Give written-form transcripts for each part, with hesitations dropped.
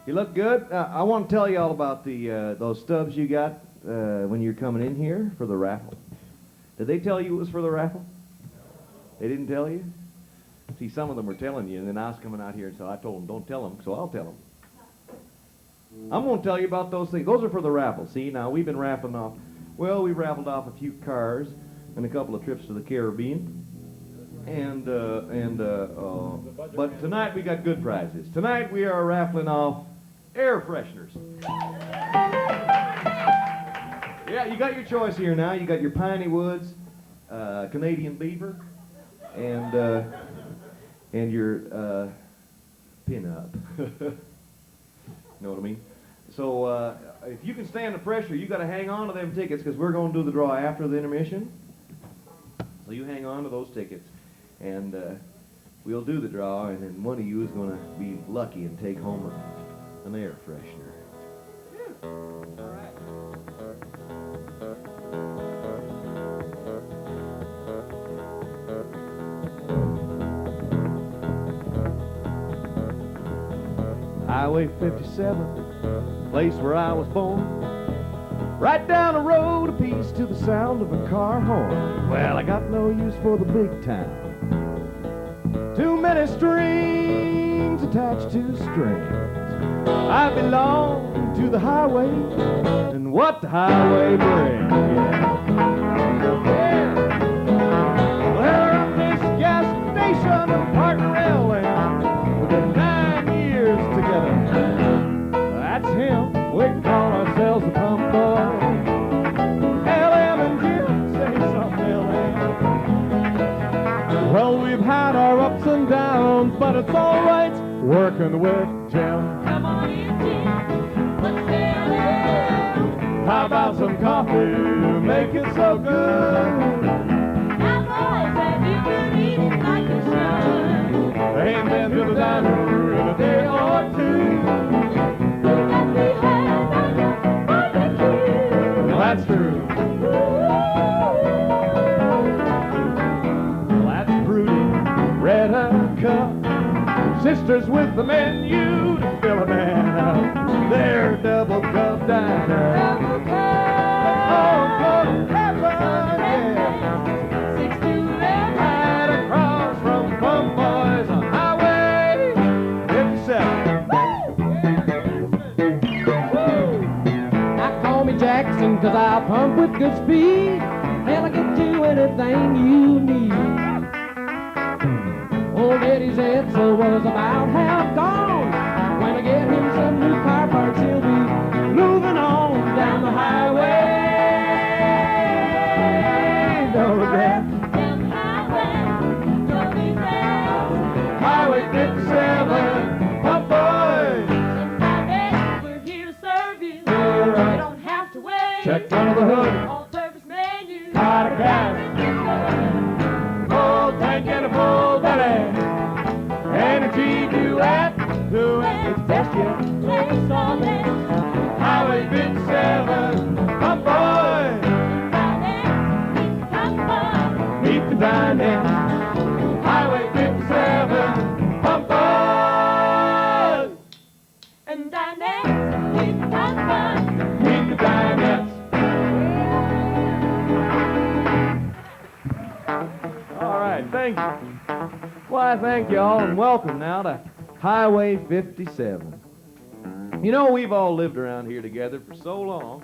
You look good. I want to tell you all about the those stubs you got when you're coming in here for the raffle. Did they tell you it was for the raffle? They didn't tell you? See, some of them were telling you, and then I was coming out here, and so I told them, don't tell them, so I'll tell them. I'm going to tell you about those things. Those are for the raffle. See, now we've been raffling off. Well, we raffled off a few cars and a couple of trips to the Caribbean. But tonight we got good prizes. Tonight we are raffling off air fresheners. Yeah, you got your choice here now. You got your Piney Woods, Canadian Beaver, and your pin-up. Know what I mean? So if you can stand the pressure, you got to hang on to them tickets because we're going to do the draw after the intermission. So you hang on to those tickets, and we'll do the draw, and then one of you is going to be lucky and take home an air freshener. All right. Highway 57, place where I was born. Right down the road a piece to the sound of a car horn. Well, I got no use for the big town. Too many strings attached to strings. I belong to the highway and what the highway brings. Yeah. Well, at this gas station and Park Railway, we've been 9 years together. That's him. We call ourselves the Pump Boys. LM and Jim, say something, LM. Well, we've had our ups and downs, but it's all right working with Jim. Come on in, Jim. Let's sail it. How about some coffee to make it so good? Now, boys, have you been eating like you should? I ain't been to the diner in a day or two. You got me hands on your barbecue. Well, that's true. Well, that's Broody, Red Cup. Sisters with the menu to fill a man up. They're double cup diner. Double cup. Oh, good heaven, yeah. 6-2-11. Right across from Pump Boys on Highway 57. Now call me Jackson, 'cause I pump with good speed. Hell, I get you anything you need. Old Eddie's Edsel was about half gone. When I get him some new car parts, he'll be moving on down the highway. No regret. Down the highway, don't be fast. Highway 57, Pump Boys. We're here to serve you. Yeah. You don't have to wait. Check under the hood. All-purpose menu. Pot of gas. Full tank and a full belly. Energy duet. Doing its best yet. Place on it. Highway 57, Pump Boys. Meet the dinette. Highway 57, Pump Boys. And Dinettes, keep the fun. Meet the dinettes. All right, thank you. Why, thank you all, and welcome now to Highway 57. You know, we've all lived around here together for so long.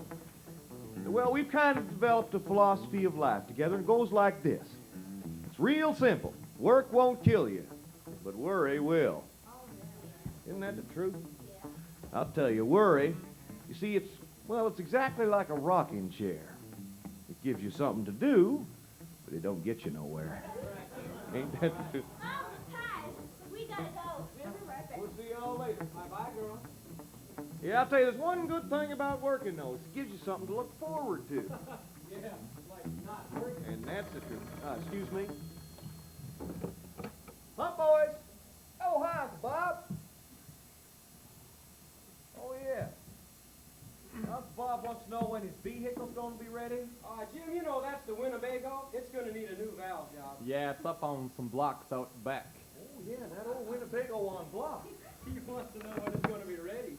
Well, we've kind of developed a philosophy of life together. It goes like this. It's real simple. Work won't kill you, but worry will. Isn't that the truth? I'll tell you, worry, you see, it's exactly like a rocking chair. It gives you something to do, but it don't get you nowhere. Ain't that the truth? Oh, hi. We gotta go. We'll be right back. We'll see y'all later. Bye-bye, girl. Yeah, I'll tell you, there's one good thing about working, though. It gives you something to look forward to. Yeah, like not working. And that's the truth. Excuse me. Pump Boys. Oh, hi, Bob. Oh, yeah. Bob wants to know when his vehicle's going to be ready. Jim, you know that's the Winnebago. It's going to need a new valve job. Yeah, it's up on some blocks out back. Oh, yeah, that old Winnebago on block. He wants to know when it's going to be ready.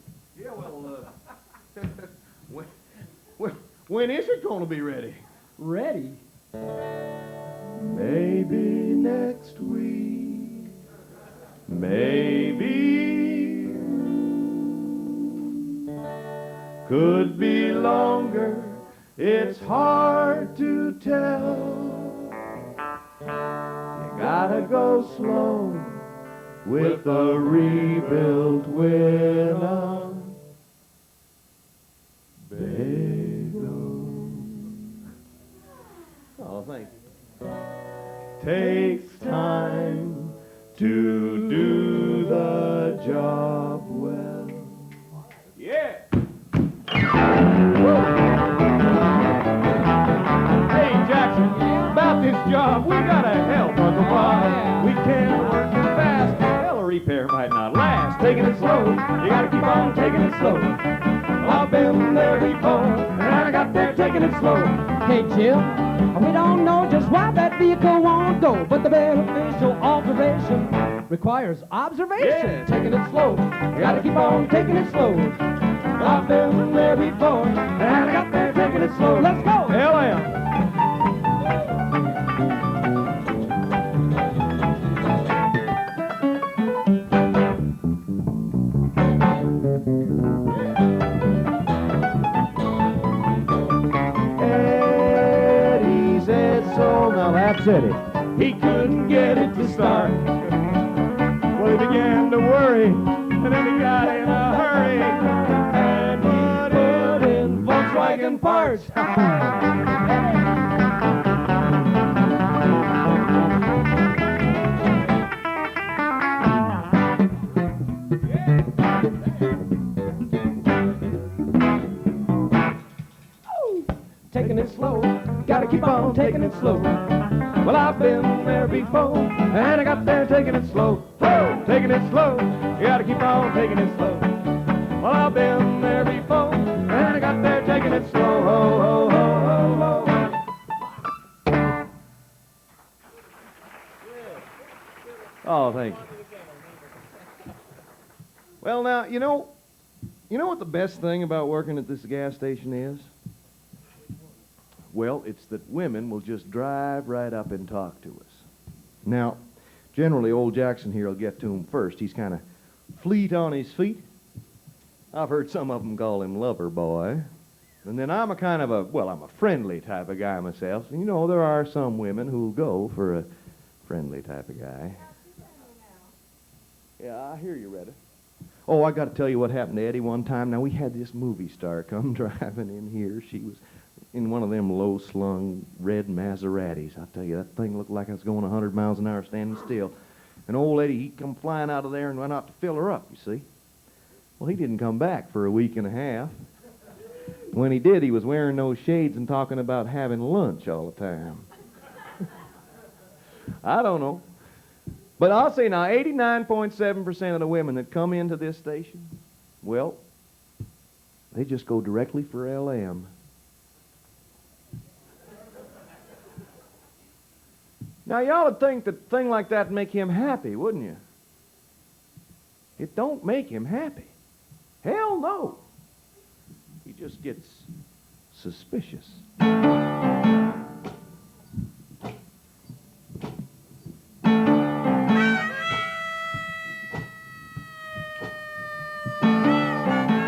When is it going to be ready? Ready? Maybe next week. Maybe. Could be longer. It's hard to tell. You gotta go slow with a rebuilt winner. Oh, thank you. Takes time to do the job well. Yeah. Hey, Jackson, about this job, we gotta help Uncle Bob. We can't work it fast. Well, a repair might not last. Taking it slow, you gotta keep on taking it slow. I've been there before, and I got there taking it slow. Hey, Jim, we don't know just why that vehicle won't go, but the beneficial alteration requires observation. Yeah. Taking it slow, you gotta keep on taking it slow. I've been there before, and I got there taking it slow. Let's go! L.M. Eddie said so, now that's Eddie. He couldn't get it to start. Well, he began to worry, and then he got in a hurry, and he put in Volkswagen parts. Taking it slow, gotta keep on taking it slow. Well, I've been there before, and I got there taking it slow. Whoa, taking it slow, you gotta keep on taking it slow. Well, I've been there before, and I got there taking it slow. Ho, ho, ho, ho, ho. Oh, thank you. Well, now, you know what the best thing about working at this gas station is? Well, it's that women will just drive right up and talk to us. Now, generally, old Jackson here will get to him first. He's kind of fleet on his feet. I've heard some of them call him lover boy. And then I'm a friendly type of guy myself. And, there are some women who'll go for a friendly type of guy. Yeah, I hear you, Retta. Oh, I got to tell you what happened to Eddie one time. Now, we had this movie star come driving in here. She was in one of them low-slung red Maseratis. I tell you, that thing looked like it was going 100 miles an hour standing still. And old Eddie, he come flying out of there and went out to fill her up, you see. Well, he didn't come back for a week and a half. When he did, he was wearing those shades and talking about having lunch all the time. I don't know. But I'll say now, 89.7% of the women that come into this station, well, they just go directly for LM. Now, y'all would think that a thing like that would make him happy, wouldn't you? It don't make him happy. Hell no. He just gets suspicious.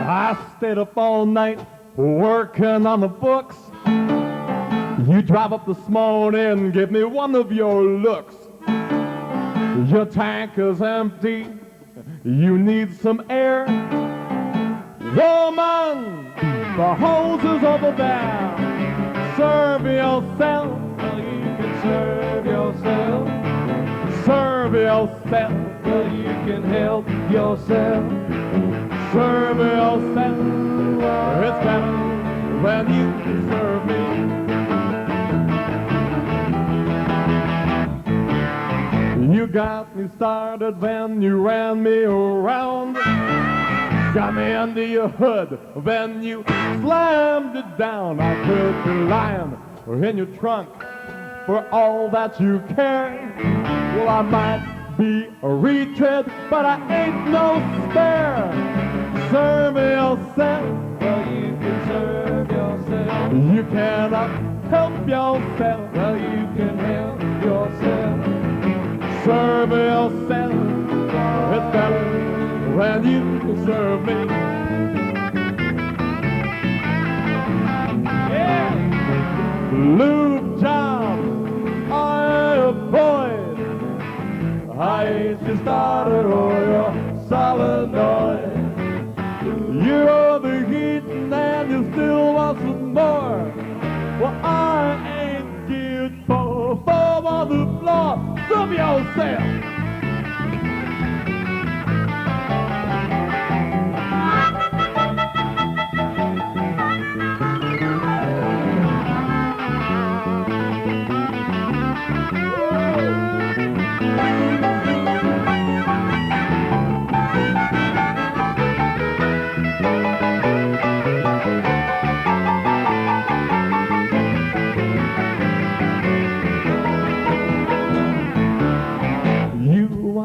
I stayed up all night working on the books. You drive up this morning, give me one of your looks. Your tank is empty, you need some air. Woman, the hose is over there. Serve yourself, Well, you can serve yourself. serve yourself, Well, you can help yourself. serve yourself. It's better when you serve me. You got me started when you ran me around. Got me under your hood when you slammed it down. I could be lying in your trunk for all that you care. Well, I might be a retread, but I ain't no spare. Serve yourself. Well, you can serve yourself. You cannot help yourself. Well, you can help yourself. Serve yourself. It's better when you serve me. Yeah. Lube job, I avoid. I ain't just started oil, solenoid. You're the heat and you still want some more. Well, I ain't geared for foam on the floor. Serve yourself.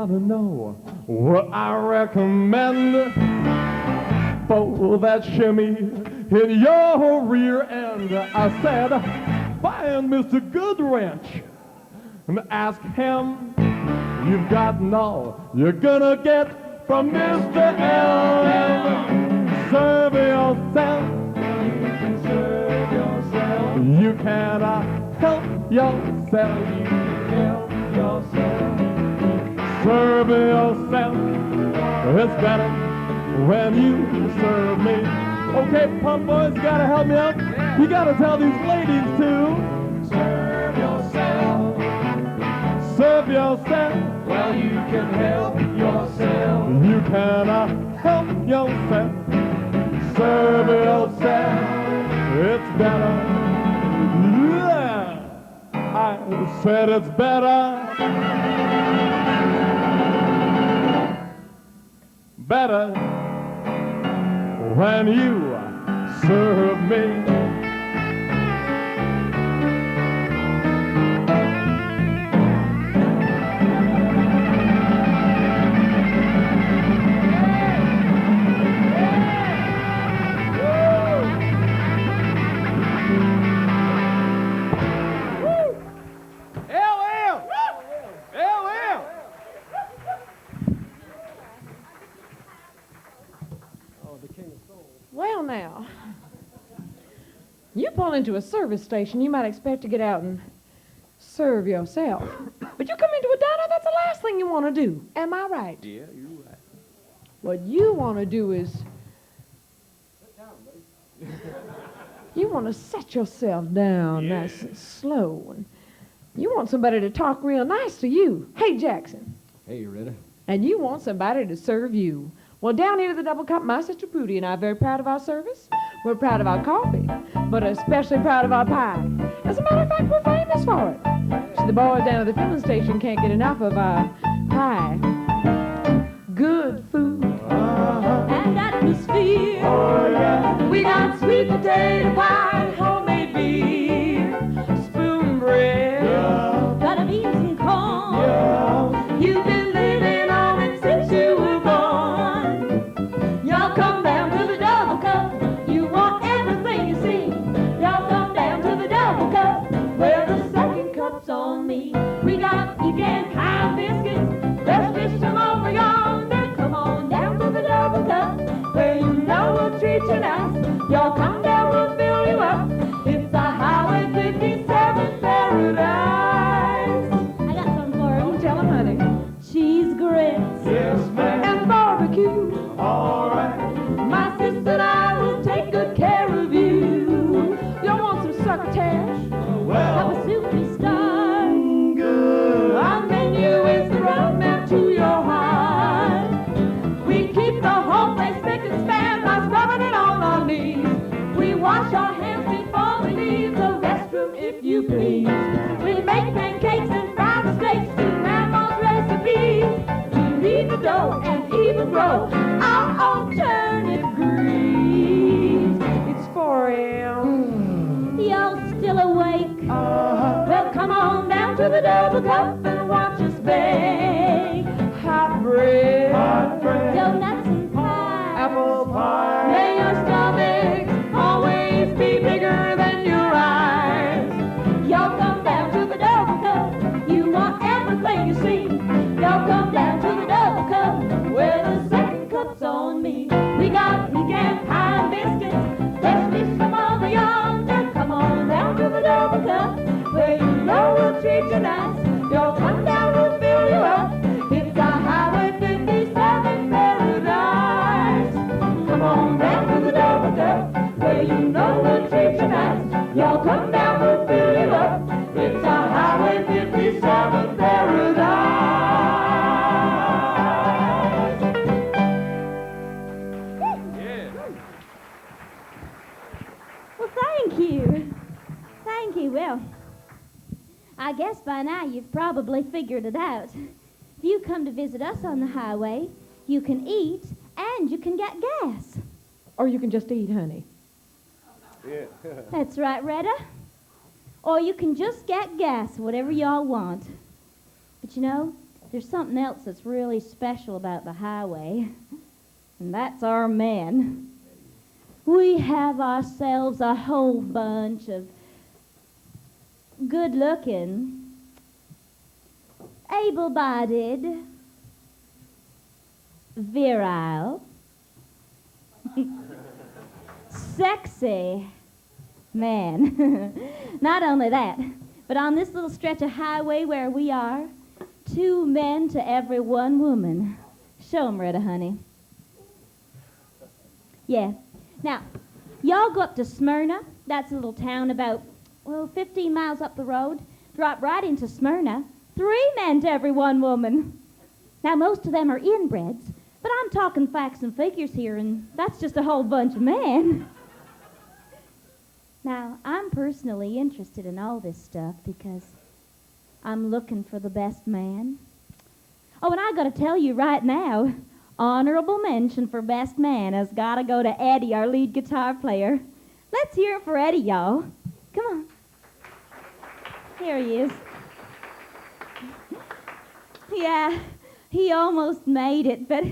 To know what I recommend for that shimmy in your rear end. I said, find Mr. Goodwrench and ask him. You've gotten all you're gonna get from Mr. Ellen. Serve yourself. You can serve yourself. You cannot help yourself. You can help yourself. Serve yourself. It's better when you serve me. Okay, pump boys, you gotta help me out. You gotta tell these ladies to Serve yourself. serve yourself. Well, you can help yourself. You cannot help yourself. Serve yourself. It's better. Yeah. I said it's better. Better when you serve me. Well, now, you pull into a service station, you might expect to get out and serve yourself. But you come into a diner, that's the last thing you want to do. Am I right? Yeah, you're right. What you want to do is... You want to set yourself down nice and slow. And you want somebody to talk real nice to you. Hey, Jackson. Hey, Rita. And you want somebody to serve you. Well, down here at the Double Cup, my sister Prudy and I are very proud of our service. We're proud of our coffee, but especially proud of our pie. As a matter of fact, we're famous for it. So the boys down at the filling station can't get enough of our pie. Good food. And atmosphere. Oh, yeah. We got sweet potato pie, homemade beer, spoon bread, Yeah. butter beans and corn. Yeah. You've been living on it since you were born. Y'all come down to the Double Cup. You want everything you see. Y'all come down to the Double Cup, where the second cup's on me. We got pecan pie biscuits, best fish from over yonder. Come on down to the Double Cup, where you know we'll treat you nice. Y'all come down, we'll fill you up. It's a Highway 57 paradise. I got some for you. Tell them, honey. Cheese grits Yes, ma'am. And barbecue. All right. My sister and I will take good care of you. You want some succotash? Have Well, a superstar. good. Our menu is the roadmap to your heart. We keep the whole place spick and span by scrubbing it on our knees. We wash our hands before we leave the restroom, if you please. We make pancakes and fry the steaks to Grandma's recipes. We knead the dough and even grow our own turnip greens. It's 4 a.m. Y'all still awake? Well, come on down to the Double Cup and watch us bake. Hot bread. Hot bread. Donuts and pie. Apple pie. May your stomach always be bigger than your eyes. patronize. Y'all come down, we'll fill it up. It's a Highway 57 paradise. Well, thank you. Thank you. Well, I guess by now you've probably figured it out. If you come to visit us on the highway, you can eat and you can get gas. Or you can just eat, honey. Yeah. That's right, Retta. Or you can just get gas, whatever y'all want. But you know, there's something else that's really special about the highway, and that's our men. We have ourselves a whole bunch of good-looking, able-bodied, virile, sexy man. Not only that, but on this little stretch of highway where we are, 2 men to every 1 woman. Show 'em, Retta, honey. Yeah. Now, y'all go up to Smyrna. That's a little town about, 15 miles up the road. Drop right into Smyrna. 3 men to every 1 woman. Now, most of them are inbreds, but I'm talking facts and figures here, and that's just a whole bunch of men. Now, I'm personally interested in all this stuff because I'm looking for the best man. Oh, and I gotta tell you right now, honorable mention for best man has gotta go to Eddie, our lead guitar player. Let's hear it for Eddie, y'all. Come on. Here he is. Yeah, he almost made it, but,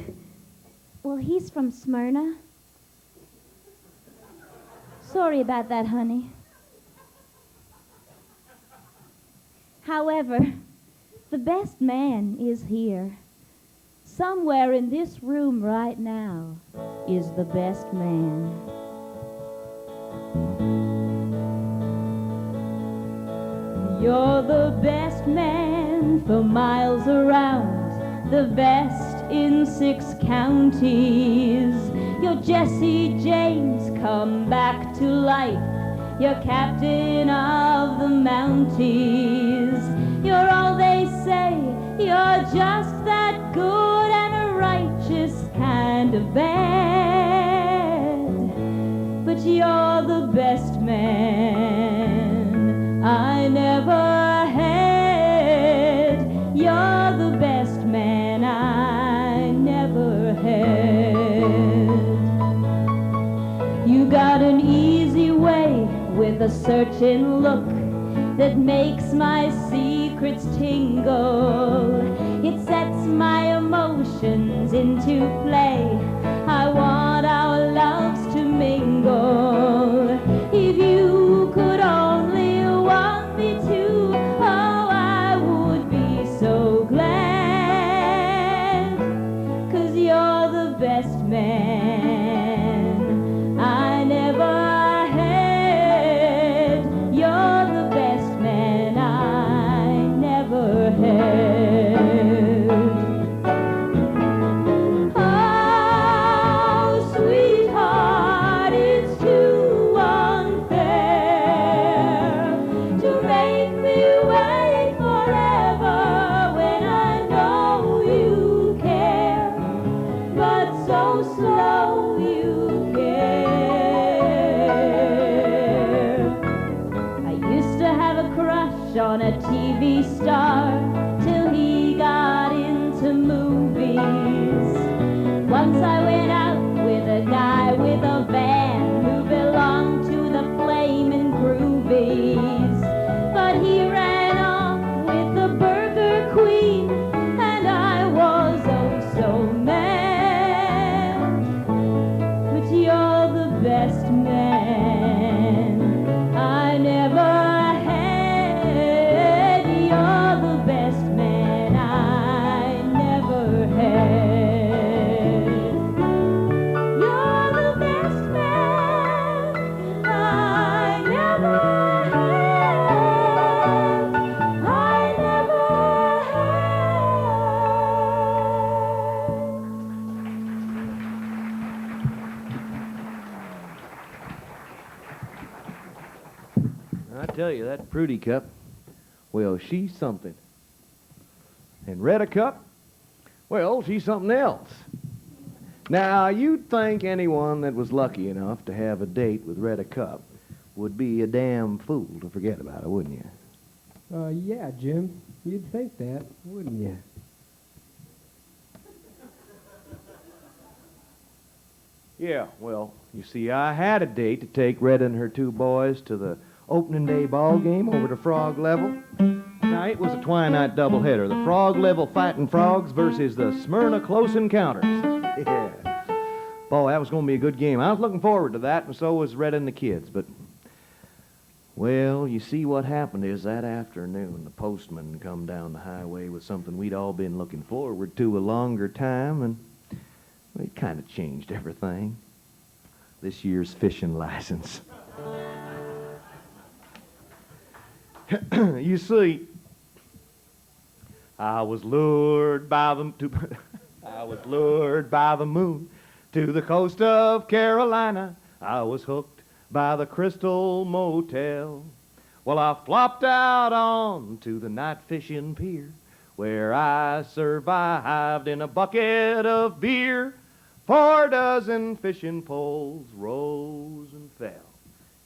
he's from Smyrna. Sorry about that, honey. However, the best man is here. Somewhere in this room right now is the best man. You're the best man for miles around, the best in 6 counties. You're Jesse James come back to life. You're captain of the Mounties. You're all they say. You're just that good and a righteous kind of bad. But you're the best man I never had. You're the best man I never had. You got an easy way with a searching look that makes my secrets tingle. It sets my emotions into play. I want our loves to mingle. If you could only want me to, I would be so glad. 'Cause you're the best man I never had. You're the best man I never had. Oh, sweetheart, it's too unfair to make me wait forever when I know you care, but so slow you care. I used to have a crush on a TV star till he got into movies. Once I went out with a guy with a van who belonged to the Flamin' Groovies, but he ran off with the Burger Queen, and I was oh so mad. But you're the best man I never had. You're the best I tell you, that Prudy Cup, well, she's something. And Retta Cup, well, she's something else. Now, you'd think anyone that was lucky enough to have a date with Retta Cup would be a damn fool to forget about her, wouldn't you? Yeah, Jim. You'd think that, wouldn't you? Yeah, well, you see, I had a date to take Retta and her two boys to the opening day ball game over to Frog Level. Now, it was a twilight doubleheader. The Frog Level Fighting Frogs versus the Smyrna Close Encounters. Yeah. Boy, that was going to be a good game. I was looking forward to that, and so was Retta and the kids. But, well, you see what happened is that afternoon, the postman come down the highway with something we'd all been looking forward to a longer time, and it kind of changed everything. This year's fishing license. You see, I was lured by the moon to the coast of Carolina. I was hooked by the Crystal Motel. Well, I flopped out onto the night fishing pier, where I survived in a bucket of beer. 4 dozen fishing poles rose and fell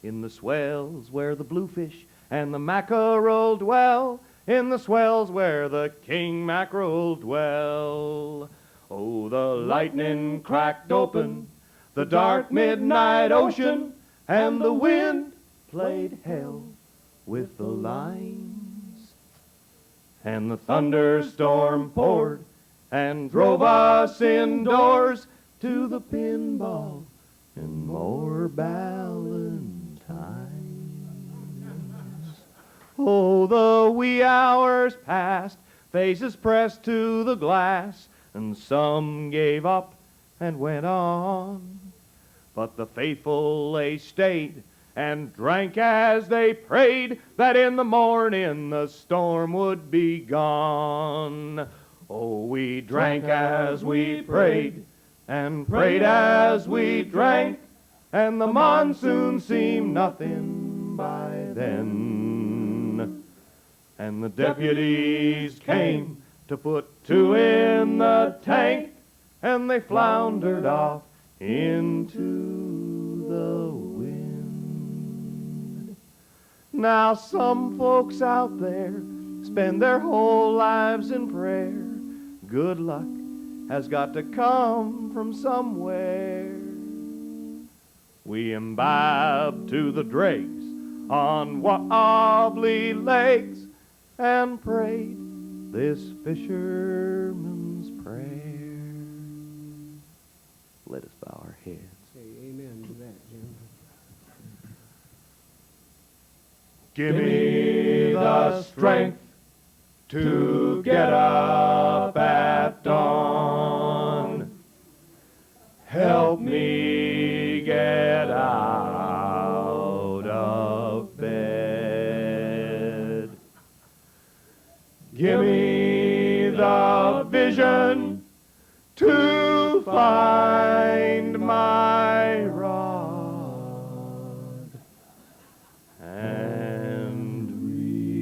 in the swells where the bluefish and the mackerel dwell, in the swells where the king mackerel dwell. Oh, the lightning cracked open the dark midnight ocean, and the wind played hell with the lines. And the thunderstorm poured and drove us indoors to the pinball and more Valentines. Oh, the wee hours passed, faces pressed to the glass, and some gave up and went on. But the faithful they stayed and drank as they prayed that in the morning the storm would be gone. Oh, we drank as we prayed and prayed as we drank, and the monsoon seemed nothing by then. And the deputies came to put 2 in the tank, and they floundered off into the wind. Now some folks out there spend their whole lives in prayer. Good luck has got to come from somewhere. We imbibed to the dregs on wobbly legs and prayed this fisherman's prayer. Let us bow our heads. Say amen to that, Jim. Give me the strength to get up at dawn. Help me get out of bed. Give me the vision to find my rod and reel.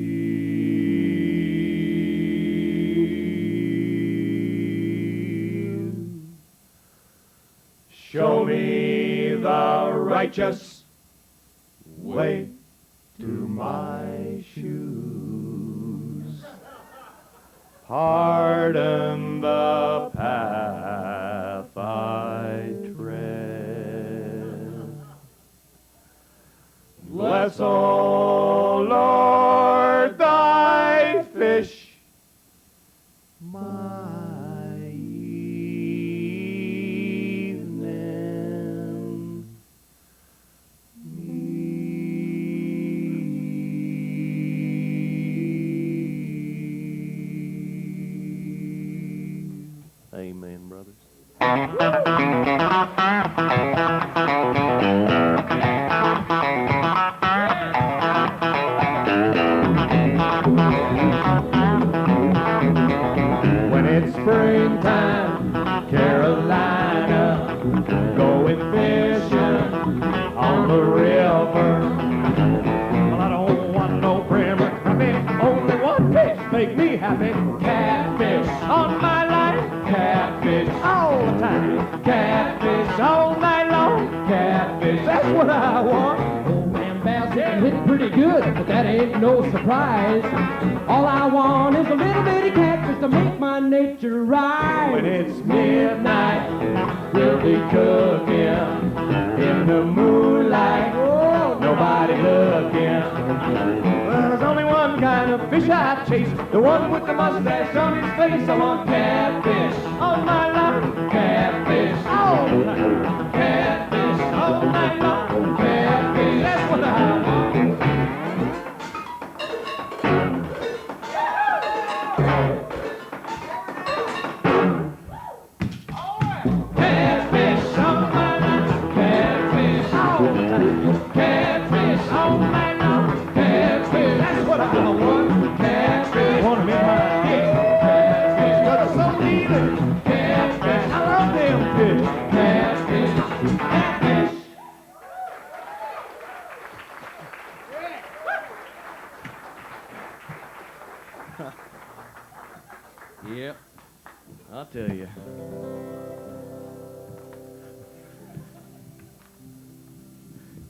Show me the righteous way to my shoes. Pardon the path I tread. Bless, O Lord, thy fish, my evening meal. Amen, brothers. When it's springtime, Carolina, going fishing on the river. Well, I don't happy. Catfish on my line. Catfish all the time. Catfish all night long. Catfish, that's what I want. Old man Bass can hit pretty good, but that ain't no surprise. All I want is a little bitty catfish to make my nature rise. When it's midnight, we'll be cooking in the moonlight. Oh, nobody looking. Well, there's only one kind of fish I chase, the one with the mustache on his face. I want catfish all night long. Catfish all night. Catfish all night long. Catfish, that's what I want. Catfish all night long. Catfish all night. Catfish all night long. Catfish, that's what I want. Catfish, want 'em in my head. Catfish, 'cause it's so neat. Catfish, I love them fish. Catfish, catfish. Yep, I'll tell you.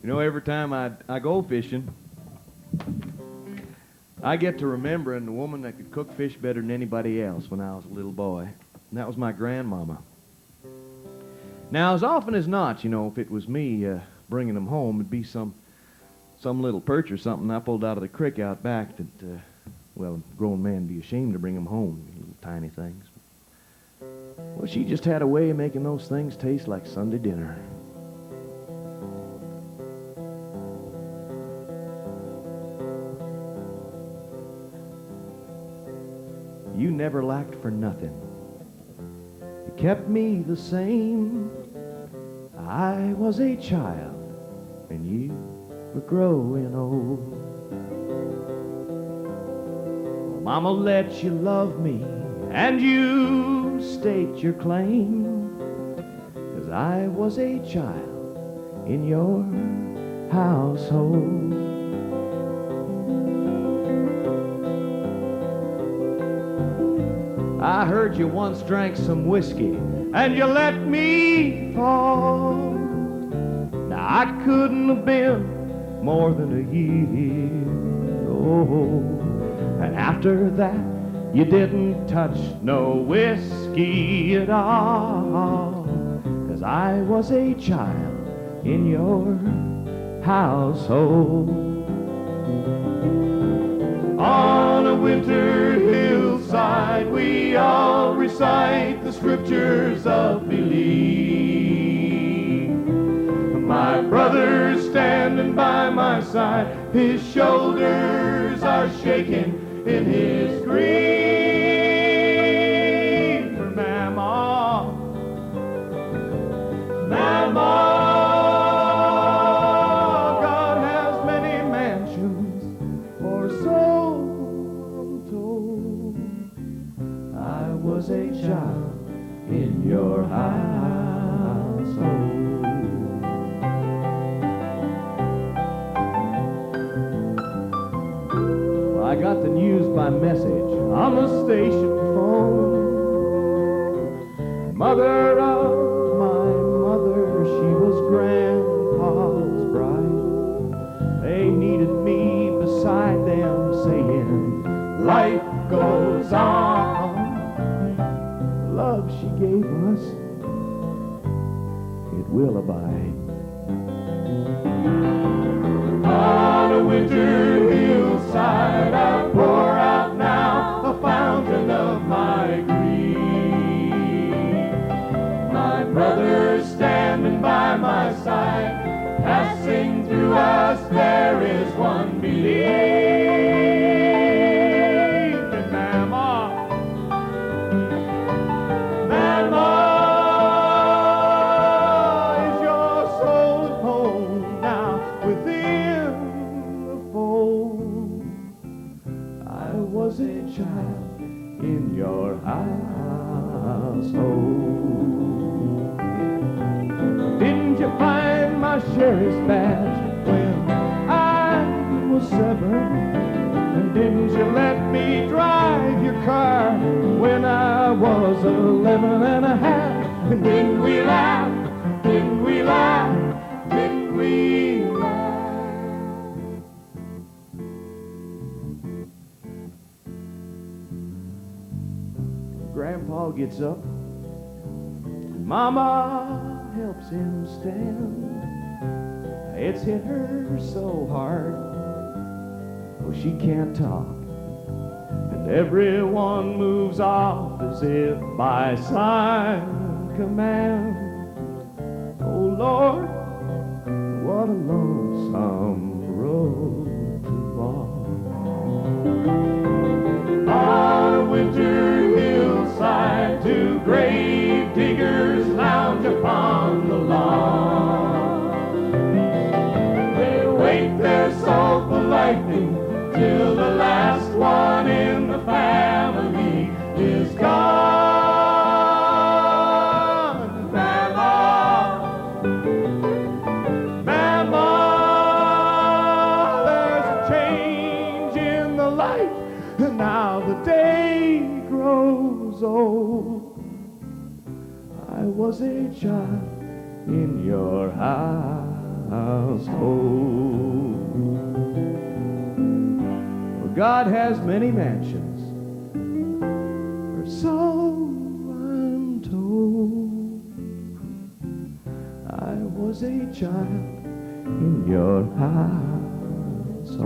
You know, every time I go fishing, I get to remembering the woman that could cook fish better than anybody else when I was a little boy. And that was my grandmama. Now, as often as not, you know, if it was me bringing them home, it'd be some little perch or something I pulled out of the creek out back that, well, a grown man would be ashamed to bring them home, little tiny things. Well, she just had a way of making those things taste like Sunday dinner. You never lacked for nothing. You kept me the same. I was a child, and you were growing old. Mama let you love me, and you state your claim, 'cause I was a child in your household. I heard you once drank some whiskey, and you let me fall. Now, I couldn't have been more than a year old. And after that, you didn't touch no whiskey at all, 'cause I was a child in your household. On a winter hillside, we all recite the scriptures of belief. My brother's standing by my side, his shoulders are shaking in his grief. For Mama, Mama, God has many mansions, for so I'm told. I was a child in your household. I got the news by message on the station phone. Mother of my mother, she was Grandpa's bride. They needed me beside them, saying, life goes on. The love she gave us, it will abide. On a winter hillside, I pour out now a fountain of my grief. My brother's standing by my side, passing through us there is one belief. And Mama, Mama, is your soul at home now within the fold? I was a child in your household. Didn't you find my sheriff's badge when I was 7? And Didn't you let me drive your car when I was 11 and a half? And didn't we laugh? Didn't we laugh? Didn't we laugh? Grandpa gets up, and Mama helps him stand. It's hit her so hard, oh, she can't talk. And everyone moves off as if by silent command. Oh, Lord, what a lonesome road to walk. On a winter hillside, two grave diggers lounge upon the lawn. They wait their soul politely till the last one in the family is gone. Mama, Mama, there's a change in the light, and now the day grows old. I was a child in your household. Well, God has many mansions, or so I'm told. I was a child in your household.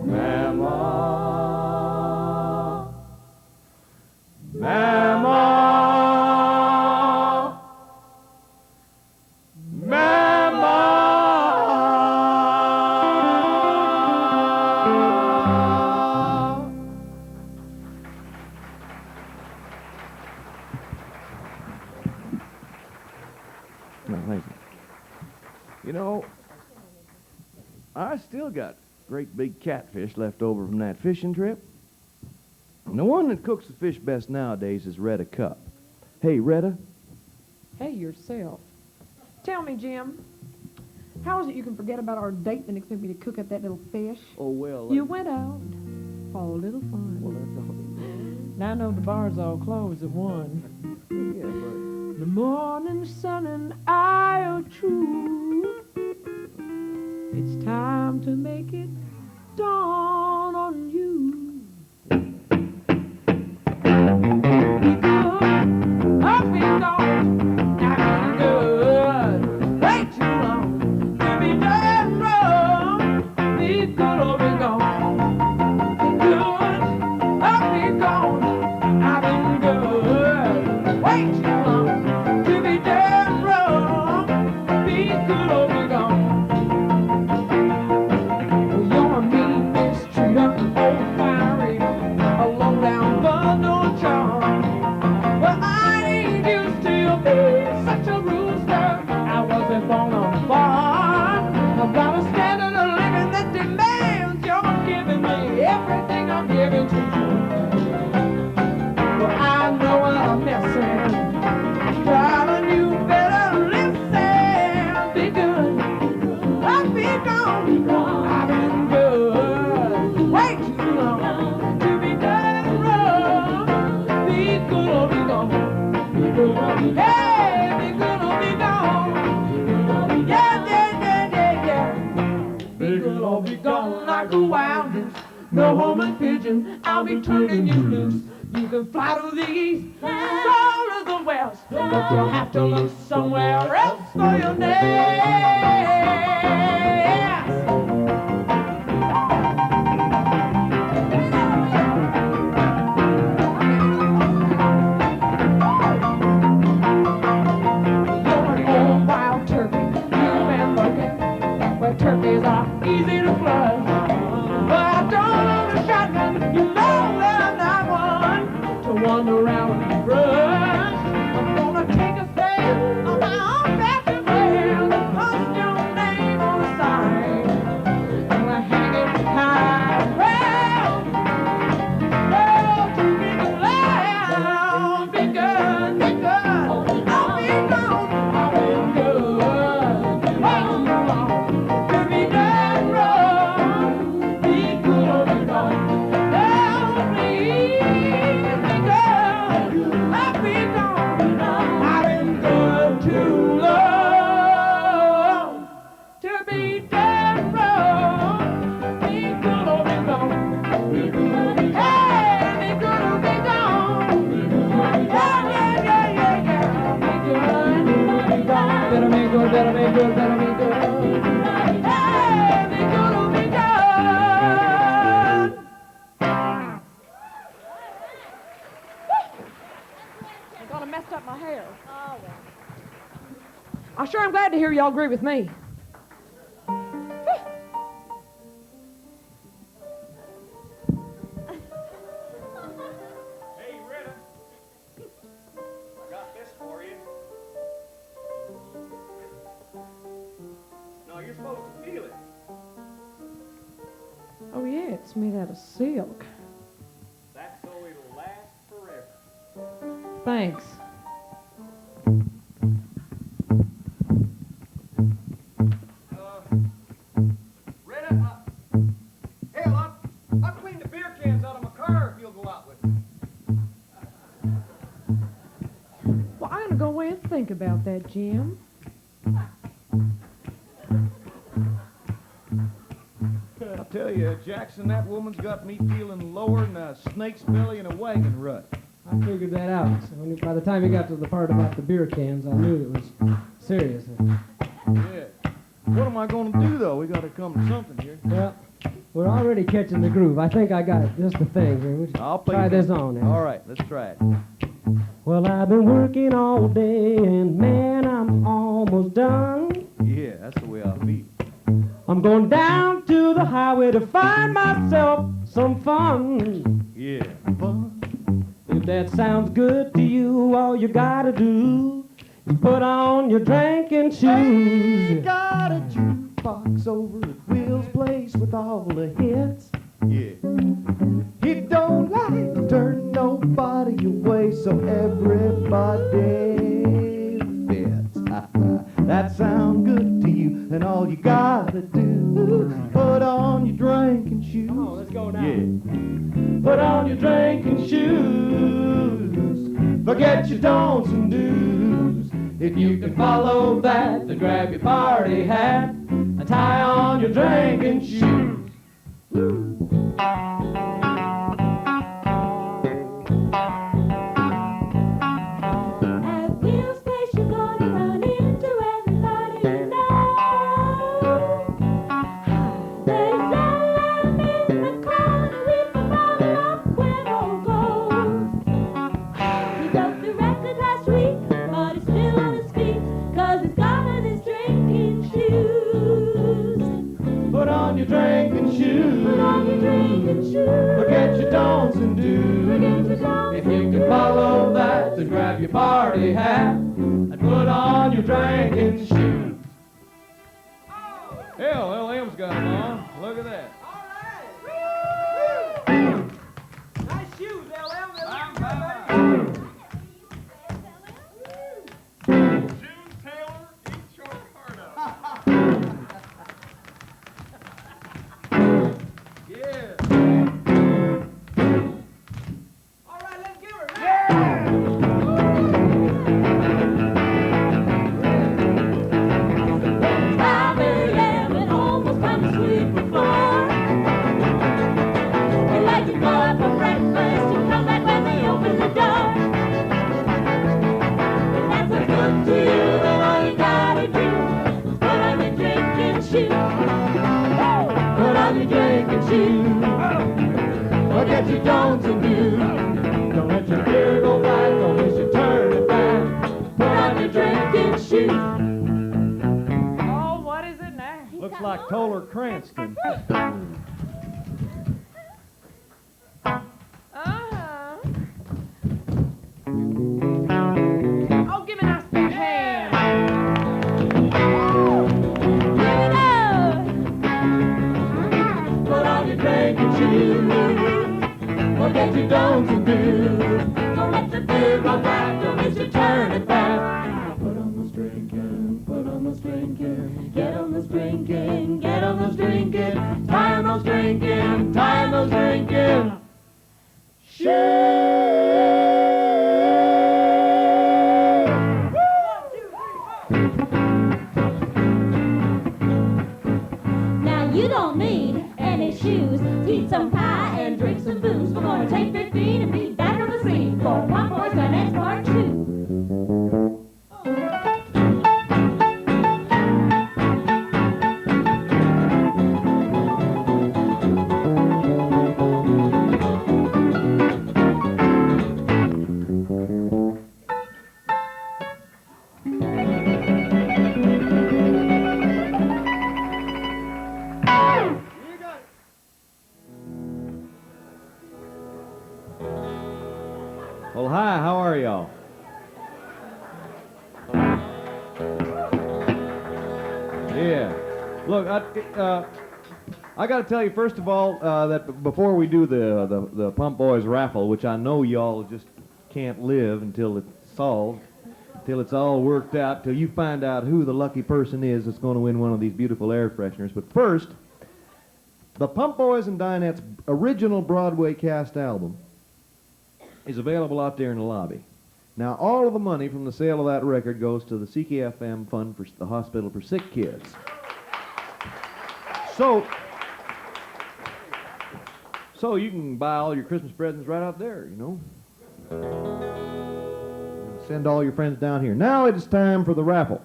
Mama, Mama, Mama. No, thank you. You know, I still got great big catfish left over from that fishing trip. And the one that cooks the fish best nowadays is Retta Cup. Hey, Retta. Hey, yourself. Tell me, Jim, how is it you can forget about our date and expect me to cook up that little fish? Oh, well. You went out for a little fun. Well, that's all. Now I know the bar's all closed at 1. Yeah, but... The morning sun and I are true. It's time to make it dawn on you. I've been gone, I've been good, way too long to be done wrong. Be good or be gone, good. I've been gone, I've been good, way too long to be done wrong. Be good or be gone. Well, you're a mean mistreater, old fiery, a low down bundle charm. Well, I ain't used to your face, such a rooster. I wasn't born on a farm. I've got a standard of living that demands you're giving me everything I'm giving to you. Well, I know I'm messing, darling, you better listen. Be good, I've been gone, I've been good, way too long to be done wrong. Be good or be gone. Hey, be good or be gone. Yeah, yeah, yeah, yeah, yeah. Be good or be gone like a wild goose. No homing pigeon, I'll be turning you loose. You can fly to the east, soar to the west, but you'll have to look somewhere else for your nest. You're an old wild turkey, you've been looking where turkeys are easy to flush. But I don't own a shotgun, you know that I'm not one to wander around in the brush. I'm gonna take a stand on my own backyard and post your name on that'll be good, that'll be good. Hey, be good, oh, be good. I thought I messed up my hair. I sure am glad to hear y'all agree with me. Hey, Rita. I got this for you. No, you're supposed to feel it. Oh, yeah, it's made out of silk. That's so it'll last forever. Thanks. Rita, hell, I'll clean the beer cans out of my car if you'll go out with me. Well, I'm going to go away and think about that, Jim. I'll tell you, Jackson, that woman's got me feeling lower than a snake's belly in a wagon rut. I figured that out. So by the time you got to the part about the beer cans, I knew it was serious. Yeah. What am I going to do, though? We got to come to something here. Well, we're already catching the groove. I think I got just the thing here. We'll I'll play try it. this on now. All right, let's try it. Well, I've been working all day, and man, I'm almost done. Yeah, that's the way I feel. I'm going down to the highway to find myself some fun. Yeah, fun. If that sounds good to you, all you gotta do is put on your drinking shoes. Got a jukebox over at Will's place with all the hits. Yeah. He don't like to turn nobody away, so everybody fits. That sounds good to you, and all you gotta do, put on your drinking shoes. Come on, let's go now. Yeah. Put on your drinking shoes. Forget your don'ts and do's. If you can follow that, then grab your party hat and tie on your drinking shoes. At Will's place, you're gonna run into everybody you know. There's Ellen in the corner with a bottle of Cuervo Gold. He broke the record last week, but he's still on his feet, 'cause he's got on his drinking shoes. Put on your drinking shoes. Put on your drinking shoes. Forget your don'ts and do's. Forget your don'ts If you can follow that, then grab your party hat and put on your drinking shoes. Hell, LM's got them on. Look at that. Nice shoes, LM. Shoes, Taylor, eat your heart out. Yeah. All right, let's give her. About 11, almost time to sweep the floor. They like to go out for breakfast and come back when they open the door. If that sounds good to you, then all you gotta do is put on your drinking shoes. Put on your drinking shoes. Forget your don'ts and do's. Don't let your beer go black, don't miss your turn it back. Put on your drinking shoes. Oh, what is it now? Looks like Toller Cranston. Uh-huh. Oh, give me a nice big hand. Here we go! Put on your drinking shoes. Forget your don'ts and do's. Don't let the Beer go black, don't miss your turn it back. Put on those drinking, put on those drinking. get on those drinking, get on those drinking. Tie on those drinking, tie on those drinking. Now you don't need any shoes. Eat some pie and drink some booze. We're gonna take 15 and be back on the scene for one Boys and Dinettes Part 2. Well, hi, how are y'all? Yeah. Look, I got to tell you, first of all, that before we do the Pump Boys raffle, which I know y'all just can't live until it's solved, till it's all worked out, till you find out who the lucky person is that's going to win one of these beautiful air fresheners. But first, the Pump Boys and Dinettes original Broadway cast album is available out there in the lobby. Now, all of the money from the sale of that record goes to the CKFM Fund for the Hospital for Sick Kids. So you can buy all your Christmas presents right out there, you know. Send all your friends down here. Now it is time for the raffle.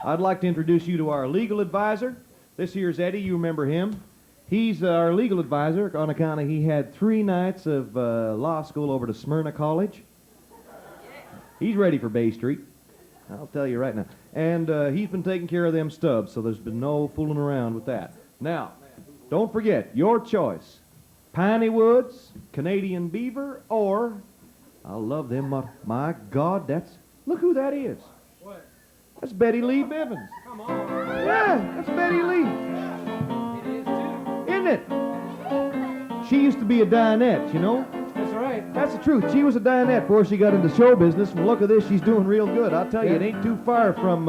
I'd like to introduce you to our legal advisor. This here's Eddie. You remember him. He's our legal advisor on account of he had 3 nights of law school over to Smyrna College. He's ready for Bay Street. I'll tell you right now. And he's been taking care of them stubs, so there's been no fooling around with that. Now, don't forget, your choice. Piney Woods, Canadian Beaver, or, I love them, my God, look who that is. What? That's Betty Lee Bivens. Come on. Yeah, that's Betty Lee. It is too. Isn't it? She used to be a dinette, you know? That's right. That's the truth. She was a dinette before she got into show business. And look at this, she's doing real good. I'll tell you, it ain't too far from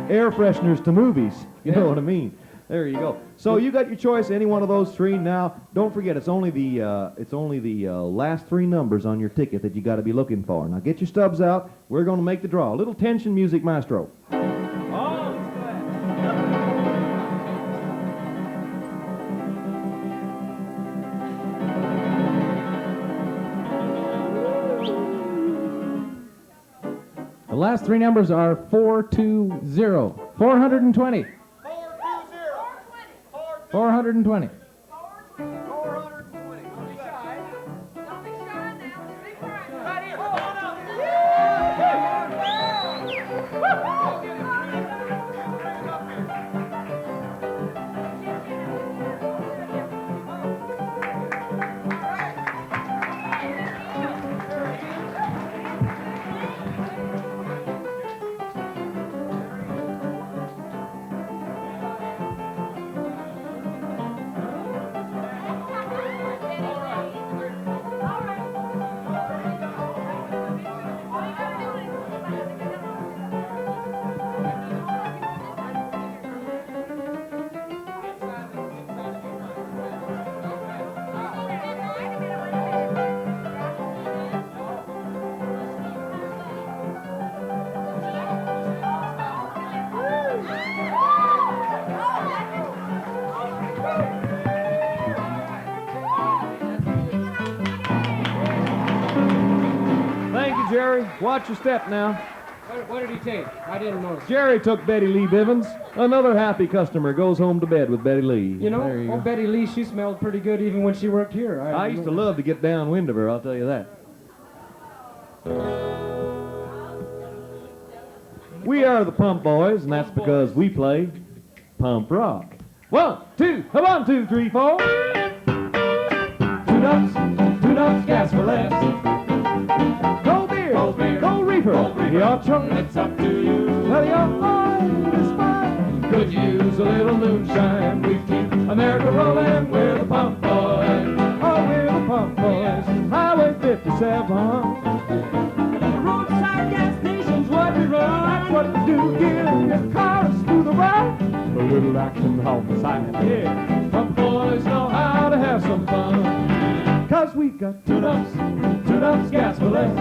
air fresheners to movies. You know what I mean? There you go. So you got your choice, any one of those 3. Now, don't forget, it's only the last 3 numbers on your ticket that you got to be looking for. Now, get your stubs out. We're going to make the draw. A little tension music, maestro. The last 3 numbers are 420. 420. 420. Jerry, watch your step now. What did he take? I didn't notice. Jerry took Betty Lee Bivens. Another happy customer goes home to bed with Betty Lee. You know, Betty Lee, she smelled pretty good even when she worked here. I used to love to get downwind of her, I'll tell you that. We are the Pump Boys, and that's because we play pump rock. 1, 2, 1, 2, 3, 4. 2 nuts, gas for less. Cold beer, cold reefer, your choice. It's up to you. Well, your mind is fine. Could use a little moonshine. We keep America rolling. We're the Pump Boys. Oh, we're the Pump Boys. Highway 57. Roadside gas stations, what we run. That's what we do. Get in your car and screw the ride. A little action on the side. Yeah, Pump Boys know how to have some fun. 'cause we got 2 nuts, gas for less.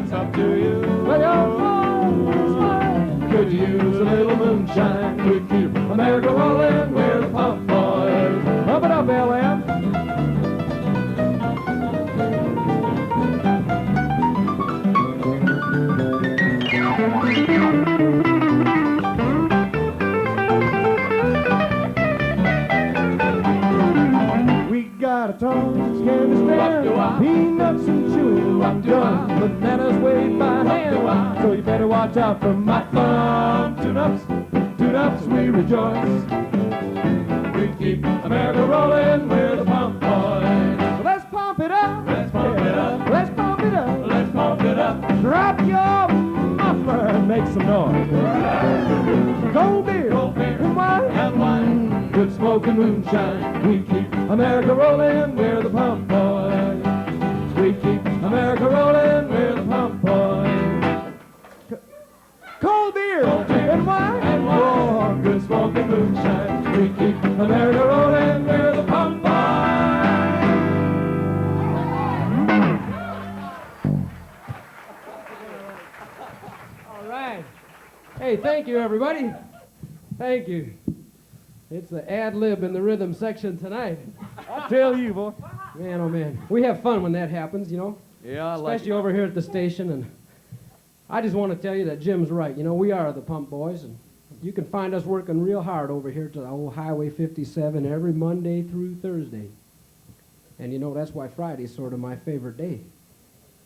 It's up to you. well, your mind is fine. Could use a little moonshine. We keep America rolling. We're the Pump Boys. Pump it up, LM. We got a tongs, candy stand, What do I? peanuts and chewing What do I? gum, bananas weighed by hand. do I? So you better better watch out for my fun. Tune-ups, we rejoice. We keep America rolling, we're the Pump Boys. So let's pump it up. Let's pump it up. Let's pump it up. Let's pump it up. Drop your muffler and make some noise. Cold beer, and wine, And wine, good smoke and moonshine. We keep America rolling, we're the Pump Boys. We keep America rolling, we're the Pump Boys. cold beer, and wine. And wine, good smoke and moonshine. We keep America rolling, we're the Pump Boys. All right. Hey, thank you, everybody. Thank you. It's the ad lib in the rhythm section tonight. I tell you, boy. Man, oh man. We have fun when that happens, you know. Yeah, I like Especially over here at the station. And I just want to tell you that Jim's right. You know, we are the Pump Boys. And you can find us working real hard over here to the old Highway 57 every Monday through Thursday. And you know, that's why Friday's sort of my favorite day.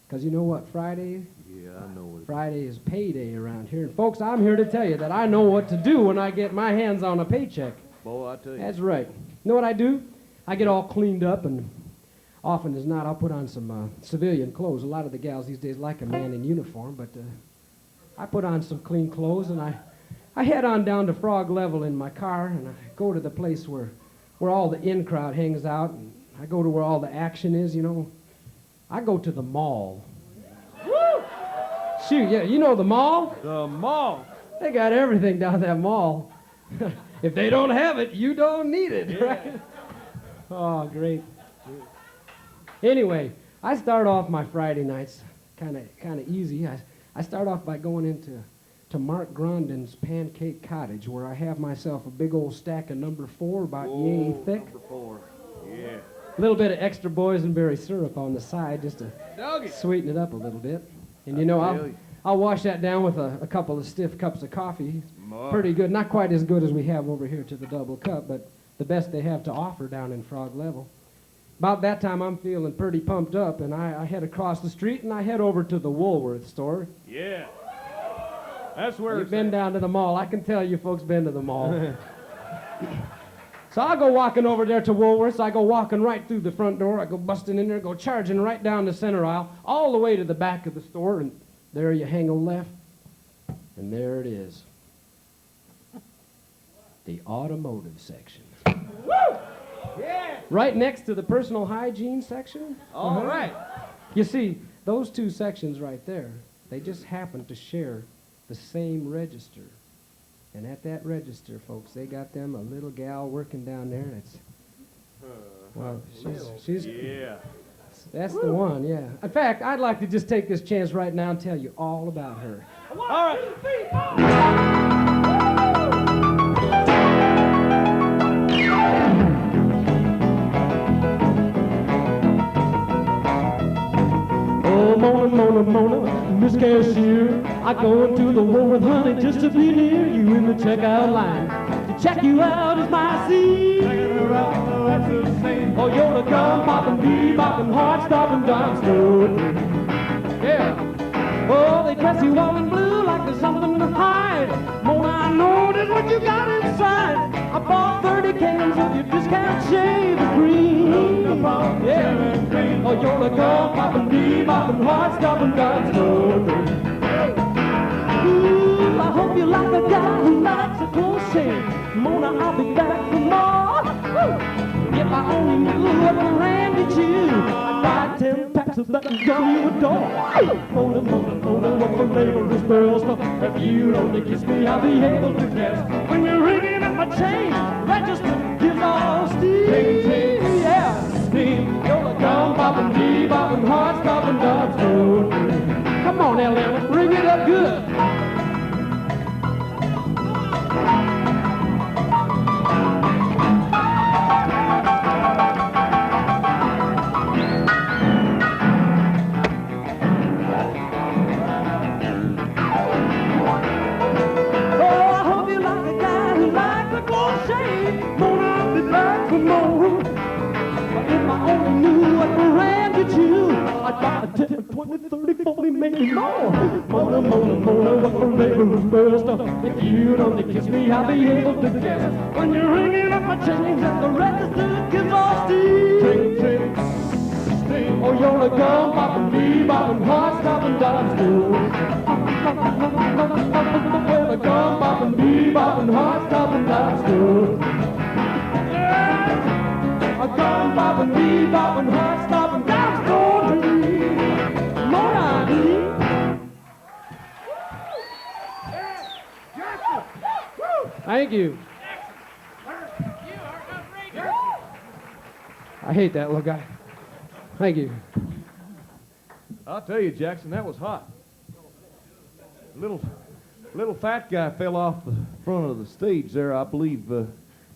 Because you know what, Friday I know what Friday is payday around here. And folks, I'm here to tell you that I know what to do when I get my hands on a paycheck. Boy, I tell you. That's right. You know what I do? I get all cleaned up, and often as not, I'll put on some civilian clothes. A lot of the gals these days like a man in uniform, but I put on some clean clothes, and I head on down to Frog Level in my car, and I go to the place where all the in crowd hangs out, and I go to where all the action is, you know. I go to the mall. Woo! Shoot, yeah, you know the mall? The mall. They got everything down at that mall. If they don't have it, you don't need it, right? Oh, great. Anyway, I start off my Friday nights kind of easy. I start off by going into Mark Grondin's Pancake Cottage, where I have myself a big old stack of number 4, about yay thick. Number 4. Yeah. A little bit of extra boysenberry syrup on the side just to sweeten it up a little bit. And you know, I'll wash that down with a couple of stiff cups of coffee. Pretty good. Not quite as good as we have over here to the double cup, but the best they have to offer down in Frog Level. About that time, I'm feeling pretty pumped up, and I head across the street, and I head over to the Woolworth store. Yeah. That's where You've been down to the mall. I can tell you folks been to the mall. So I'll go walking over there to Woolworths. I go walking right through the front door. I go busting in there, go charging right down the center aisle, all the way to the back of the store, and there you hang a left, and there it is. The automotive section. Woo! Yeah. Right next to the personal hygiene section. All right. You see, those two sections right there, they just happen to share the same register. And at that register, folks, they got them a little gal working down there. Well, she's Yeah. that's the one, yeah. In fact, I'd like to just take this chance right now and tell you all about her. All right. Oh, Mona, Miss Cashier, I go into the Woolworth, honey, just to be near you in the checkout line. To check you out is my scene. Oh, you're the gum-popping, bee-bopping, heart-stopping dime store. Yeah. Oh, they dress you all in blue like there's something to hide. Mona, I know that's what you got inside. I bought 30 cans of your discount shave of green. Yeah. Oh, you're the gum-popping, bee-bopping, heart-stopping dime store. Ooh, I hope you like a guy who likes a close shave. Mona, I'll be back for more. Woo. If I only knew what ran at you, I'd buy 10 packs of that gum you adore. Mona, what the flavor is girl stuff. If you only kiss me, I'll be able to guess. When you're ringing at my chain, register gives all steam. Yeah, steam. You're the gum-popping, bee-bopping, heart-stopping dog store. Come on, LM, ring it up good. 40, maybe more. Mona, Mona, Mona, what the label is burst. If you'd only kiss me, I'll be able to guess. When you're ringing up my chains at the register, kids all steam. Ting, ting, sting. Oh, you're a gum poppin', beboppin', heart stoppin' dance school. Well, a gum poppin', beboppin', heart stoppin' dance school. Yeah, a gum poppin', beboppin', heart stoppin' dance school. Mona. Thank you. I hate that little guy. Thank you. I'll tell you, Jackson, that was hot. Little fat guy fell off the front of the stage there. I believe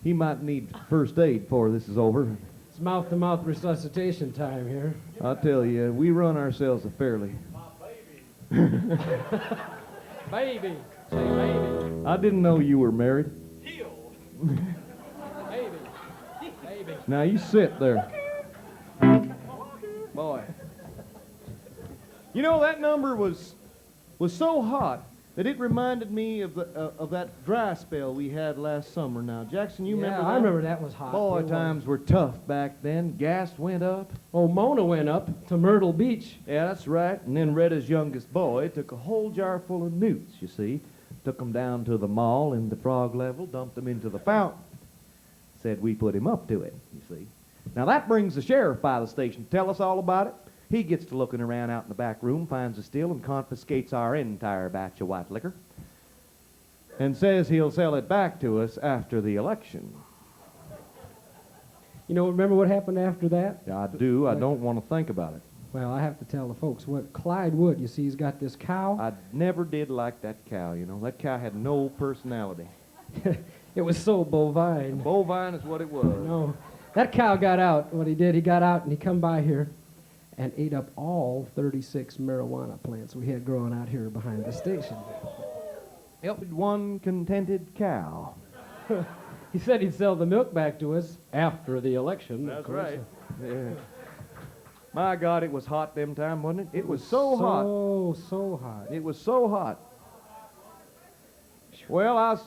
he might need first aid before this is over. It's mouth-to-mouth resuscitation time here. I'll tell you, we run ourselves fairly. Baby. Say baby. I didn't know you were married. Baby. Baby. Now you sit there. Boy. You know, that number was so hot that it reminded me of that dry spell we had last summer. Now, Jackson, you remember that? I remember that was hot. Boy, times were tough back then. Gas went up. Oh, Mona went up to Myrtle Beach. Yeah, that's right. And then Retta's youngest boy took a whole jar full of newts, you see. Took them down to the mall in the frog level, dumped them into the fountain. Said we put him up to it, you see. Now, that brings the sheriff by the station to tell us all about it. He gets to looking around out in the back room, finds a still, and confiscates our entire batch of white liquor. And says he'll sell it back to us after the election. You know, remember what happened after that? Yeah, I do. I don't want to think about it. Well, I have to tell the folks what Clyde Wood, you see, he's got this cow. I never did like that cow, you know. That cow had no personality. It was so bovine. Bovine is what it was. No, that cow got out. What he did, he got out and he come by here and ate up all 36 marijuana plants we had growing out here behind the station. Yep, one contented cow. He said he'd sell the milk back to us after the election. That's right. Yeah. My God, it was hot them time, wasn't it? It was so hot. So hot. It was so hot. Well, I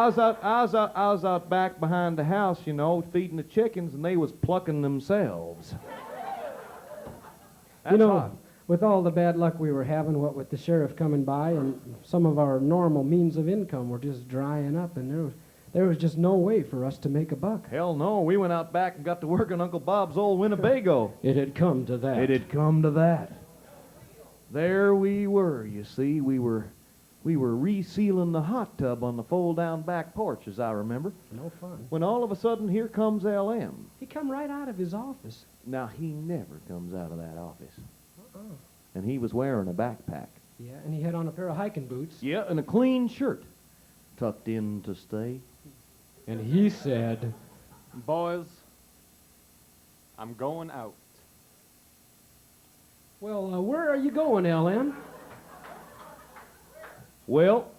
was out back behind the house, you know, feeding the chickens, and they was plucking themselves. That's you know, hot. with all the bad luck we were having, what with the sheriff coming by, and some of our normal means of income were just drying up, and there was just no way for us to make a buck. Hell no, we went out back and got to work on Uncle Bob's old Winnebago. It had come to that. It had come to that. There we were, you see. We were resealing the hot tub on the fold-down back porch, as I remember. No fun. When all of a sudden, here comes L.M. He come right out of his office. Now, he never comes out of that office. And he was wearing a backpack. Yeah, and he had on a pair of hiking boots. Yeah, and a clean shirt. Tucked in to stay. And he said, "Boys, I'm going out." well, where are you going, L.M.? Well,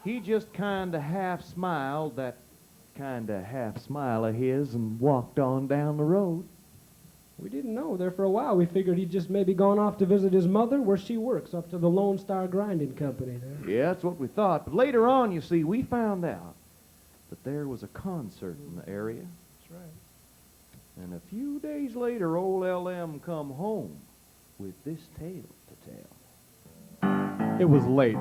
he just kind of half smiled that kind of half smile of his and walked on down the road. We didn't know. There for a while, we figured he'd just maybe gone off to visit his mother where she works, up to the Lone Star Grinding Company there. Yeah, that's what we thought. But later on, you see, we found out that there was a concert in the area. That's right. And a few days later, old L.M. come home with this tale to tell. It was late.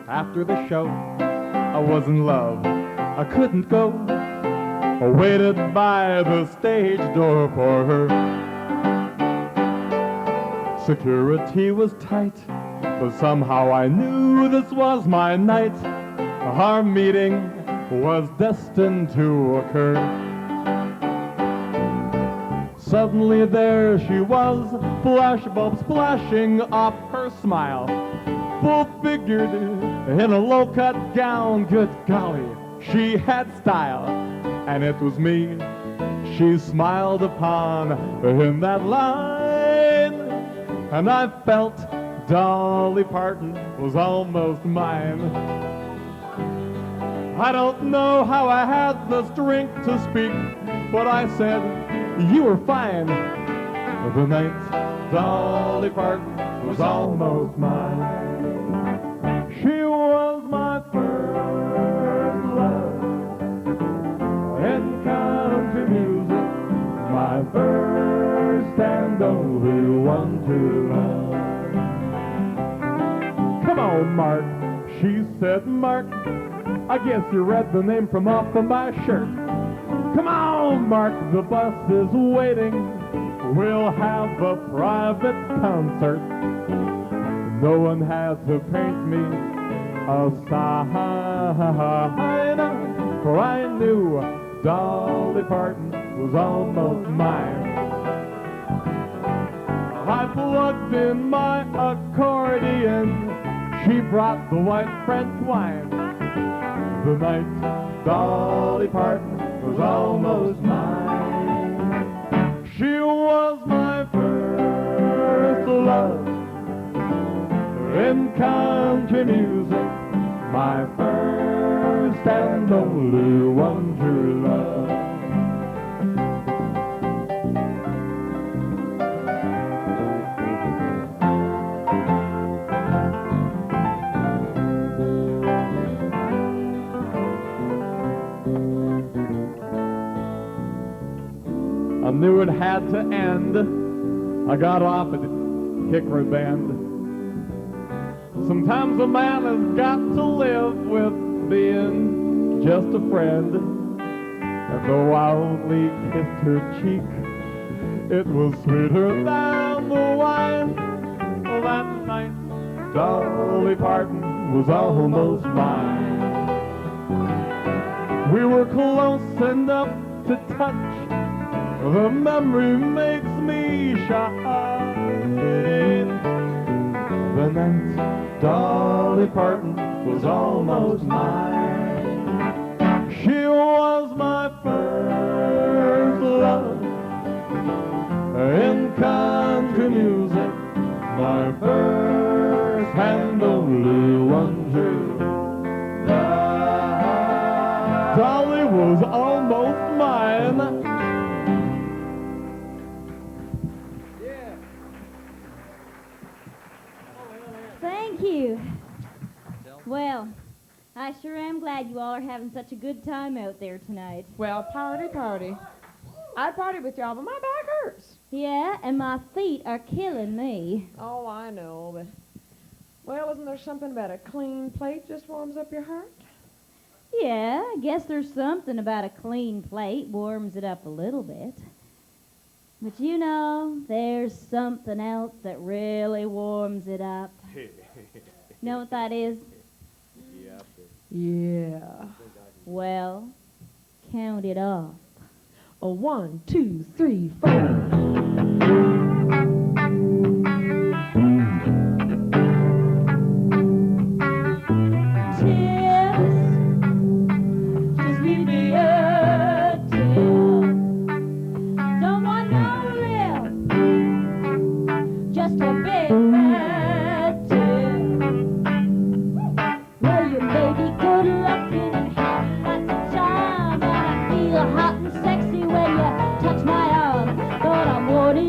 After the show, I was in love. I couldn't go. I waited by the stage door for her. Security was tight, but somehow I knew this was my night. Our meeting was destined to occur. Suddenly there she was, flashbulbs flashing off her smile. Full-figured in a low-cut gown, good golly, she had style. And it was me she smiled upon in that line. And I felt Dolly Parton was almost mine. I don't know how I had the strength to speak, but I said, you were fine. The night Dolly Parton was almost mine. She was my first love in country music, my first and only one true love. Come on, Mark, she said, Mark, I guess you read the name from off of my shirt. Come on, Mark, the bus is waiting. We'll have a private concert. No one has to paint me a sign, for I knew Dolly Parton was almost mine. I plugged in my accordion. She brought the white French wine. The night Dolly Parton was almost mine. She was my first love in country music, my first and only one true love. I knew it had to end. I got off at Hickory Bend. Sometimes a man has got to live with being just a friend. And though I only kissed her cheek, it was sweeter than the wine. That night, Dolly Parton was almost mine. We were close enough to touch. The memory makes me shine. The night Dolly Parton was almost mine. She was my first love in country music, my first and only one true love. Dolly was almost mine. Thank you. Well, I sure am glad you all are having such a good time out there tonight. Well, party. I'd party with y'all, but my back hurts. Yeah, and my feet are killing me. Oh, I know, but... Well, isn't there something about a clean plate just warms up your heart? Yeah, I guess there's something about a clean plate warms it up a little bit. But you know, there's something else that really warms it up. Know what that is? Yeah. Well, count it off. 1, 2, 3, 4. Cheers. Just leave me a tip. Don't want no real. Just a big fat tip. Well, you may be good looking and have lots of charm, and I feel hot and sexy when you touch my arm. But I'm warning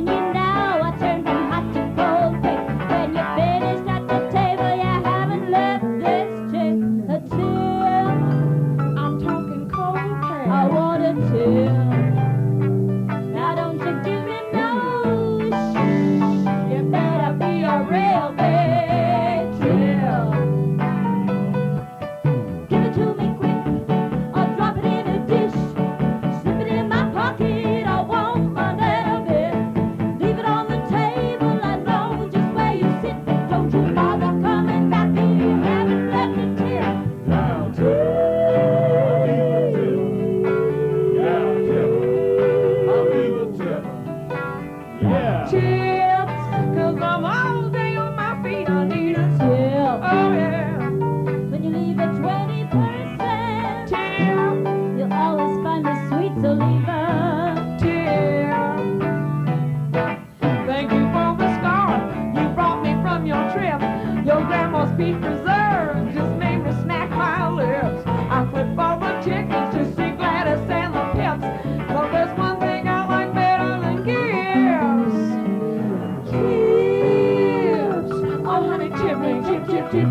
Slip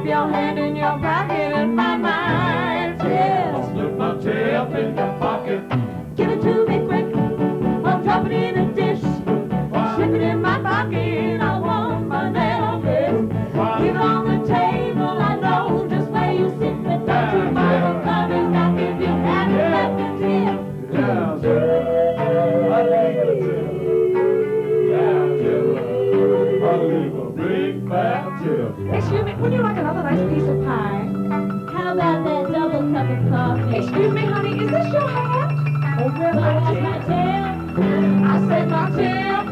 your hand in your pocket and my mind says, Slip my tip in your pocket. give it to me quick, I'll drop it in a dish. Slip it in my pocket, I want my necklace. Leave it on the table, I know just where you sit. But don't you bother coming back if you haven't left a tip. Yeah, Jim. I leave a tip. Yeah, Jim. I leave a big fat tip. Excuse me, would you like another nice piece of pie? How about that double cup of coffee? Excuse me, honey, is this your hat? Oh, really? That's my tail. I said my tip,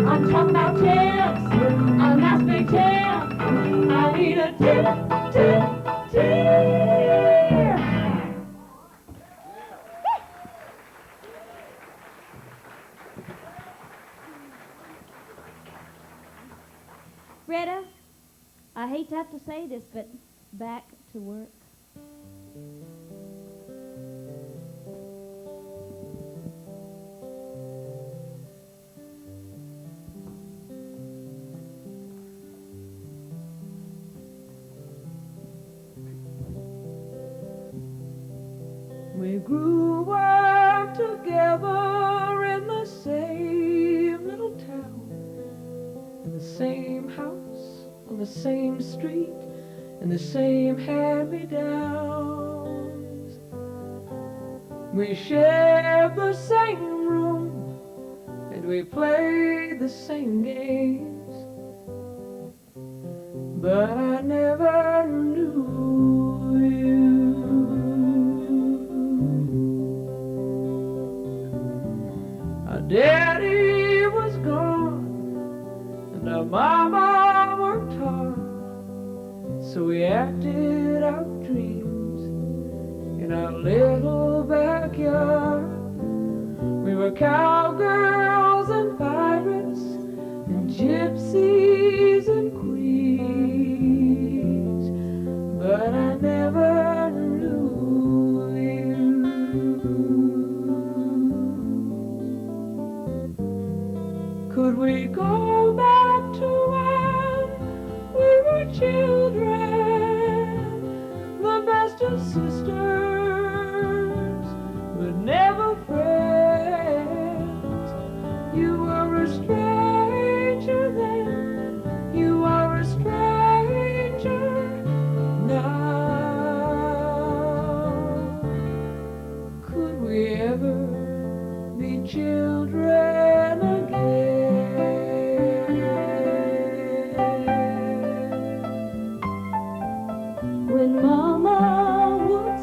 I'm talking about tips. A nice big tip, I need a tip, tip, tip. Retta, I hate to have to say this, but back to work. We grew up together in the same little town, in the same house, on the same street, in the same hand-me-downs. We shared the same room, and we played the same games, but I never knew you. Our daddy was gone, and our mama worked hard, so we acted out dreams in our little backyard. We were cowgirls and pirates and gypsies and queens, but I never knew you. Could we go back to when we were children, the best of sisters, but never friends? You were a stranger then, you are a stranger now. Could we ever be children again? When Mama would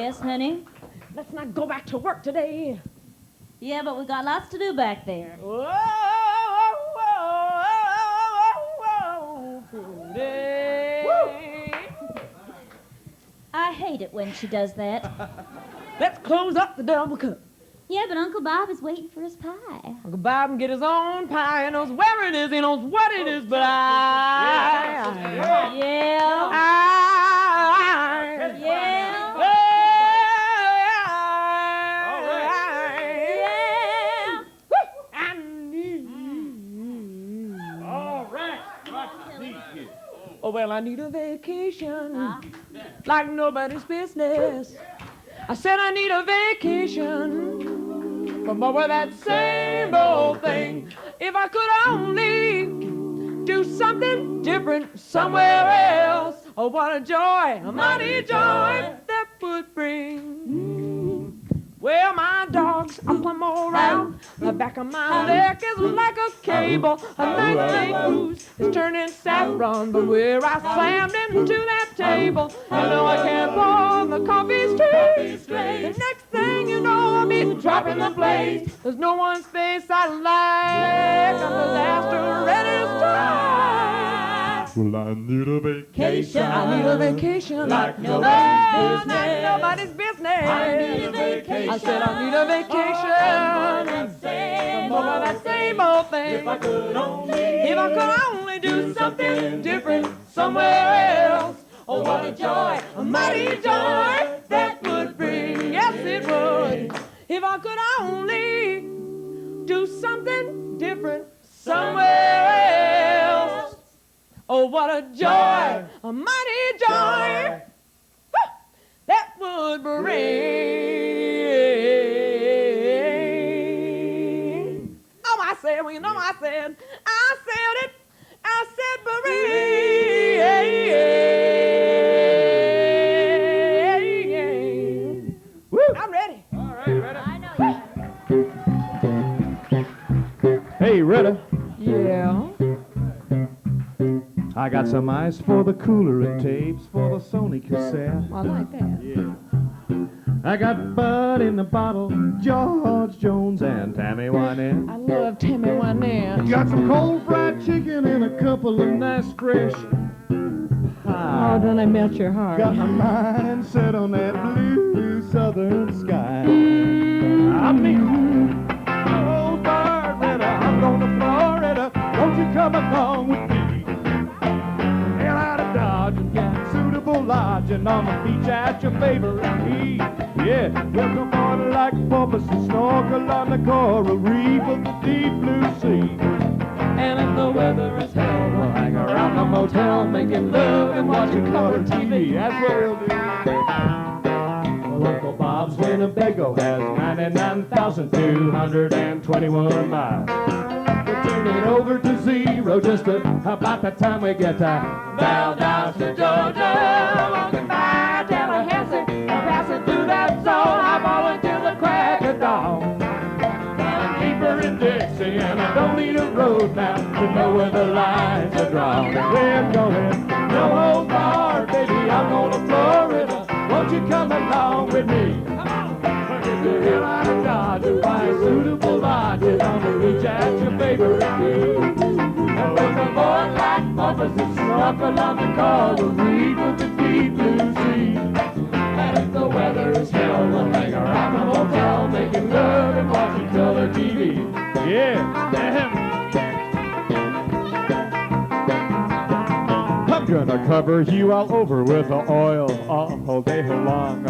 Yes, honey? Let's not go back to work today. Yeah, but we got lots to do back there. Whoa, I hate it when she does that. Let's close up the double cup. Yeah, but Uncle Bob is waiting for his pie. Uncle Bob can get his own pie. He knows where it is. He knows what it is. But I. Yeah. Oh, well, I need a vacation like nobody's business. I said I need a vacation from over that same old thing. If I could only do something different somewhere else. Oh, what a joy, a mighty joy that would bring. Well, my dogs are plumb all around. The back of my neck is like a cable. A nice big goose is turning saffron. But where I slammed into that table, I know I can't pour the coffee straight. The next thing you know, I'm eating, dropping the place. There's no one's face I like. I'm disaster ready to strike. Well, I need a vacation. I need a vacation like nobody's business. Like nobody's business. I need a vacation. I said I need a vacation from over that same old thing. If I could only do something different somewhere else. Oh, what a joy, a mighty joy that would bring. Yes, it would. If I could only do something different somewhere else. Oh, what a joy, a mighty joy that would bring. Oh, I said, well, you know I said it. I said bring. Woo. I'm ready. All right, ready? I know you. Hey, Retta, Yeah. I got some ice for the cooler and tapes for the Sony cassette. I like that. Yeah. I got Bud in the bottle, George Jones and Tammy Wynette. I love Tammy Wynette. Got some cold fried chicken and a couple of nice fresh Oh, pies. don't I melt your heart? Got my mind set on that blue southern sky. I mean, oh, Florida, I'm going to Florida. Won't you come along with me? Hell out of Dodge and get suitable lodging on the beach at your favorite key. Yeah, we'll come on like porpoise and snorkel on the coral reef of the deep blue sea. And if the weather is hell, we'll hang around the motel making love and watching color TV. That's what we'll do. Well, Uncle Bob's Winnebago has 99,221 miles. We'll turn it over to zero just about the time we get to Valdosta, Georgia. Goodbye, Tallahassee, I'm passing through that zone. I'm all until the crack of dawn. I'm deeper in Dixie, and I don't need a road map to know where the lines are drawn. We're going no holds barred, baby. I'm going to Florida. Won't you come along with me? Come on. Get the hell out of Dodge and find suitable lodges on the beach at your favorite key. With a boy like Bumpers and snorkel on the coral reef of the deep blue sea. And if the weather is hell, we'll hang around the motel making love and watching color TV. Yeah, damn. I'm gonna cover you all over with the oil all day long.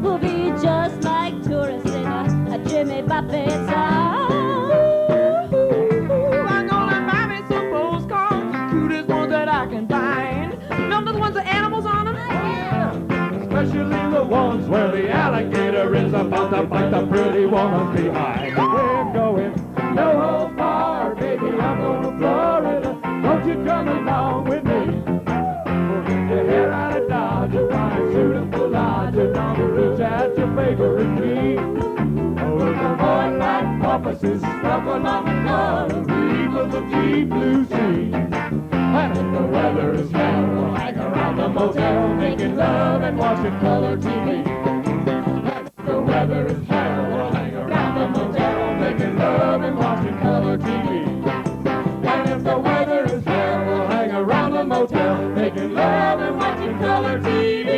We'll be just like tourists in a Jimmy Buffett song. I'm gonna buy me some postcards, the cutest ones that I can find. Remember the ones with animals on them? Especially the ones where the alligator is about to bite the pretty woman behind. We're going no holds barred, baby. I'm going to Florida. Won't you come along with me? We'll get your hair out of Dodge and find suitable lodging on the beach at your favorite key. Oh, with a boy like porpoises stuck on the coral reef of the deep blue sea. And if the weather is hell, we'll hang around the motel, making love and watching color TV. And if the weather is hell, we'll hang around the motel, making love and watching color TV. And if the weather is hell, we'll hang around the motel, making love and watching color TV.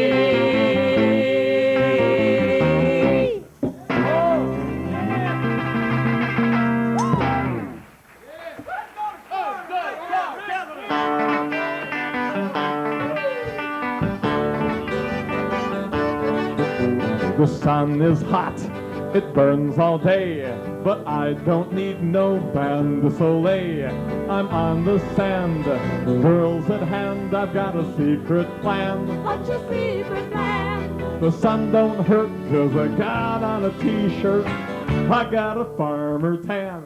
The sun is hot, it burns all day, but I don't need no bain de soleil. I'm on the sand, girls at hand, I've got a secret plan. What's your secret plan? The sun don't hurt, 'cause I got on a t-shirt, I got a farmer tan.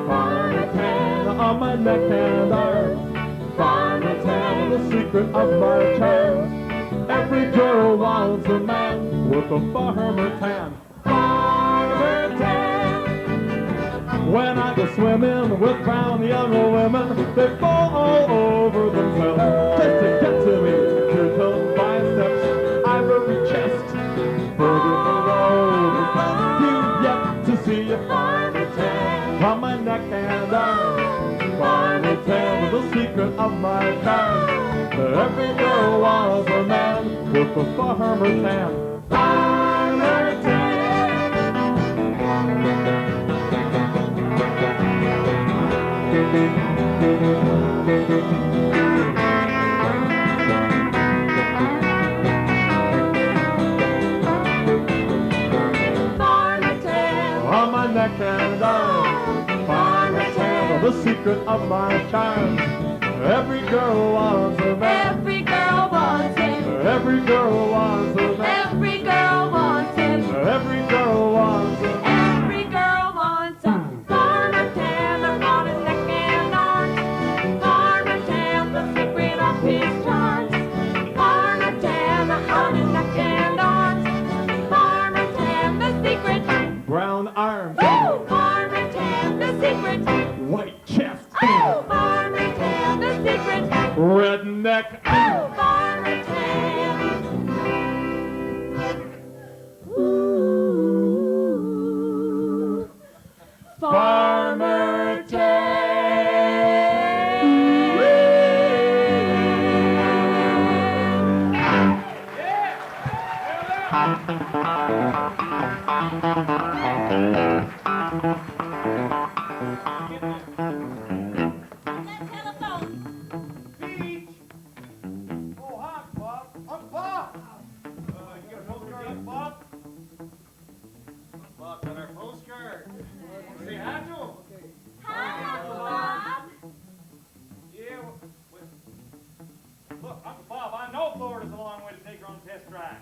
Farmer tan on my neck and arms, farmer tan, the secret of my charms. Every girl wants a man with a farmer tan. Farmer tan. When I go swimming with brown young women, they fall all over themselves just to get to me. Pure-toned biceps, ivory chest, further below. You've yet to see a farmer tan on my neck and arms. Farmer tan, the secret of my charms. Every girl wants a man with a farmer tan. Farmer tan. Farmer tan. On my neck and arms. Farmer tan, the secret of my charms. Every girl wants a man. Every girl wants him. Every girl wants a man. Every girl wants him. Every girl wants a man. Every girl wants him. Farmer tan, on his neck and arms. Farmer tan, the secret of his charms. Farmer tan, on his neck and arms. Farmer tan, the secret. Brown arms. Oh, Farmer tan, the secret. White chest. Oh, Farmer tan, the secret. Redneck. Oh, Farmer tan. Ooh, Farmer Oh, hi, Bob. Uncle Bob. You got a postcard, Uncle Bob? Uncle Bob got our postcard. Say hi to him. Yeah, look, Uncle Bob, I know Florida's a long way to take her on a test drive.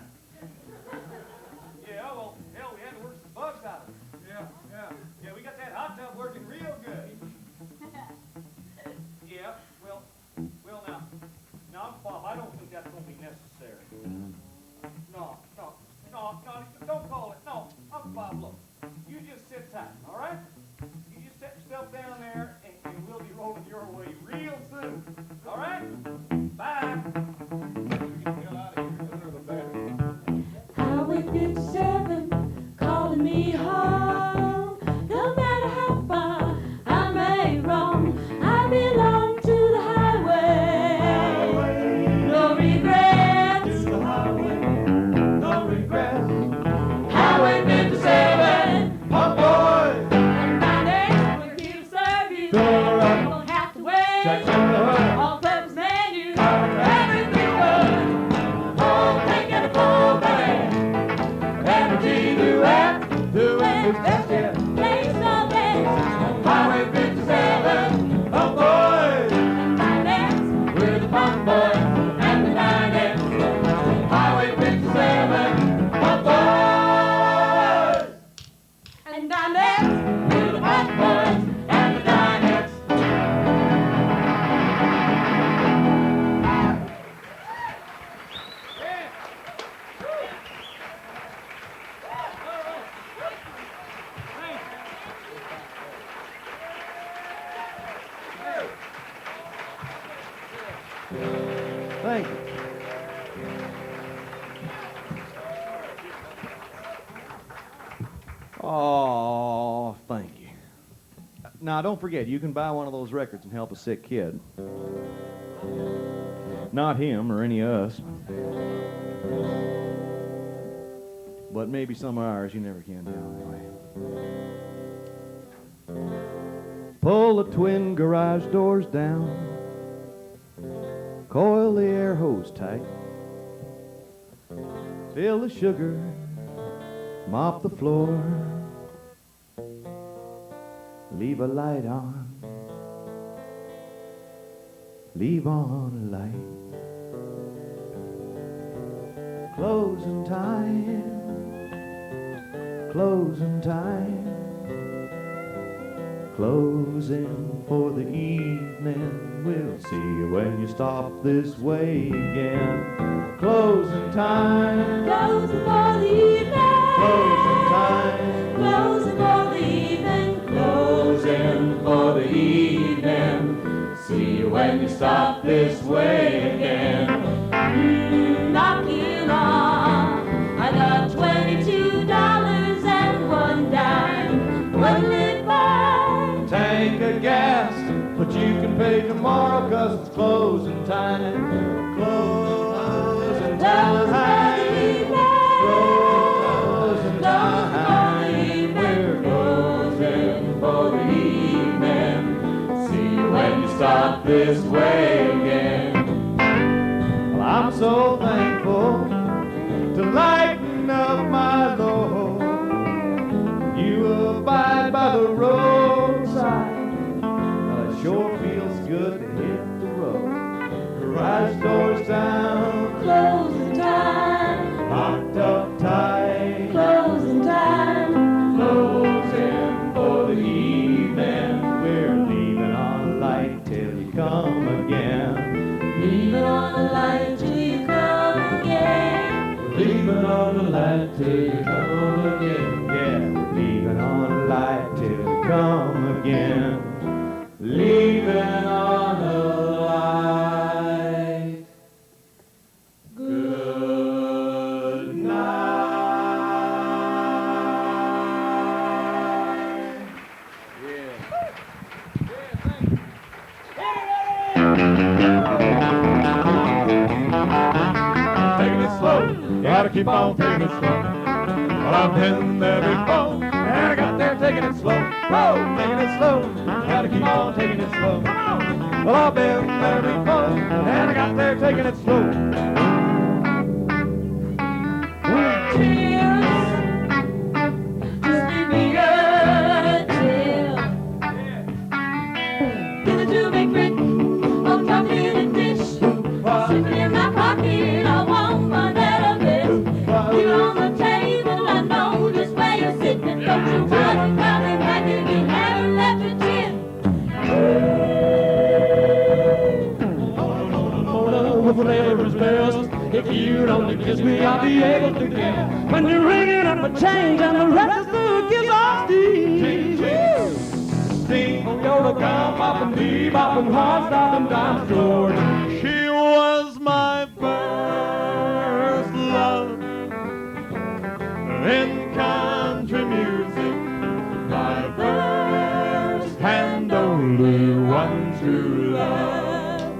Yeah, well, hell, we had to work some bugs out of it. Yeah, we got that hot tub working real good. Yeah, well, now, Uncle Bob, I don't think that's going to be necessary. No, don't call it. No, Uncle Bob, look, you just sit tight, all right? You just set yourself down there, and we'll be rolling your way real soon, all right? Bye. Get out of here. Under the battery. Highway 57 calling me home. No matter how far I may roam, I belong to the highway. No regrets. To the highway, no regrets. Highway 57. Oh boy, And my name will here to serve you. To the right. You won't have to wait. Check to the right. All-purpose menu. Everything Everything good. Whole tank and a full bag. Every Thank you. Oh, thank you. Now, don't forget, you can buy one of those records and help a sick kid. Not him or any of us. But maybe some of ours, you never can tell anyway. Pull the twin garage doors down. Coil the air hose tight. Fill the sugar. Mop the floor. Leave a light on. Leave on a light. Closing time. Closing time. Closing for the evening. We'll see you when you stop this way again. Closing time. Closing for the evening. Closing time. Closing for the evening. Closing for the evening. See you when you stop this way again. Knocking on. I got $22 and one dime. What'll it buy? Tank of gas, but you can pay tomorrow 'cause it's closing time. Closing time. Closing time. We're closing for the evening. See you when you stop this way again. Well, I'm so thankful to lighten up my load. You abide by the roadside. Well, it sure feels good to hit the road. Garage doors down. Closing time. Locked up tight. Closing time. Closing for the evening. We're leaving on a light till you come again. Leaving on the light till you come again. Leaving on the light till you come again. Yeah, we're leaving on a light till you come again. Leaving on a light. Good night. Yeah. Taking it slow, gotta keep on taking it slow. Well, I've been there before, and I got there taking it slow. Whoa, taking it slow, gotta keep on taking it slow. Well, I've been there before, and I got there taking it slow. Tears, just leave me a tear. Get a two-big brick of coffee in a dish. Slip it in my pocket, I want one that I miss. Leave it on the table, I know just where you're sitting. Don't you want it coming back if you haven't left your chin. What flavor is best? If you'd only kiss me, I'll be able to get. When you're ringing up a change and the register gives off steam. Steam from your come up and bebop and hard stop and dime George. She was my first love in country music, my first and only one true love.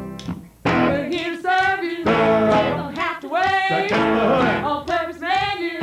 We're here to serve you. Don't have to wait. On purpose menu.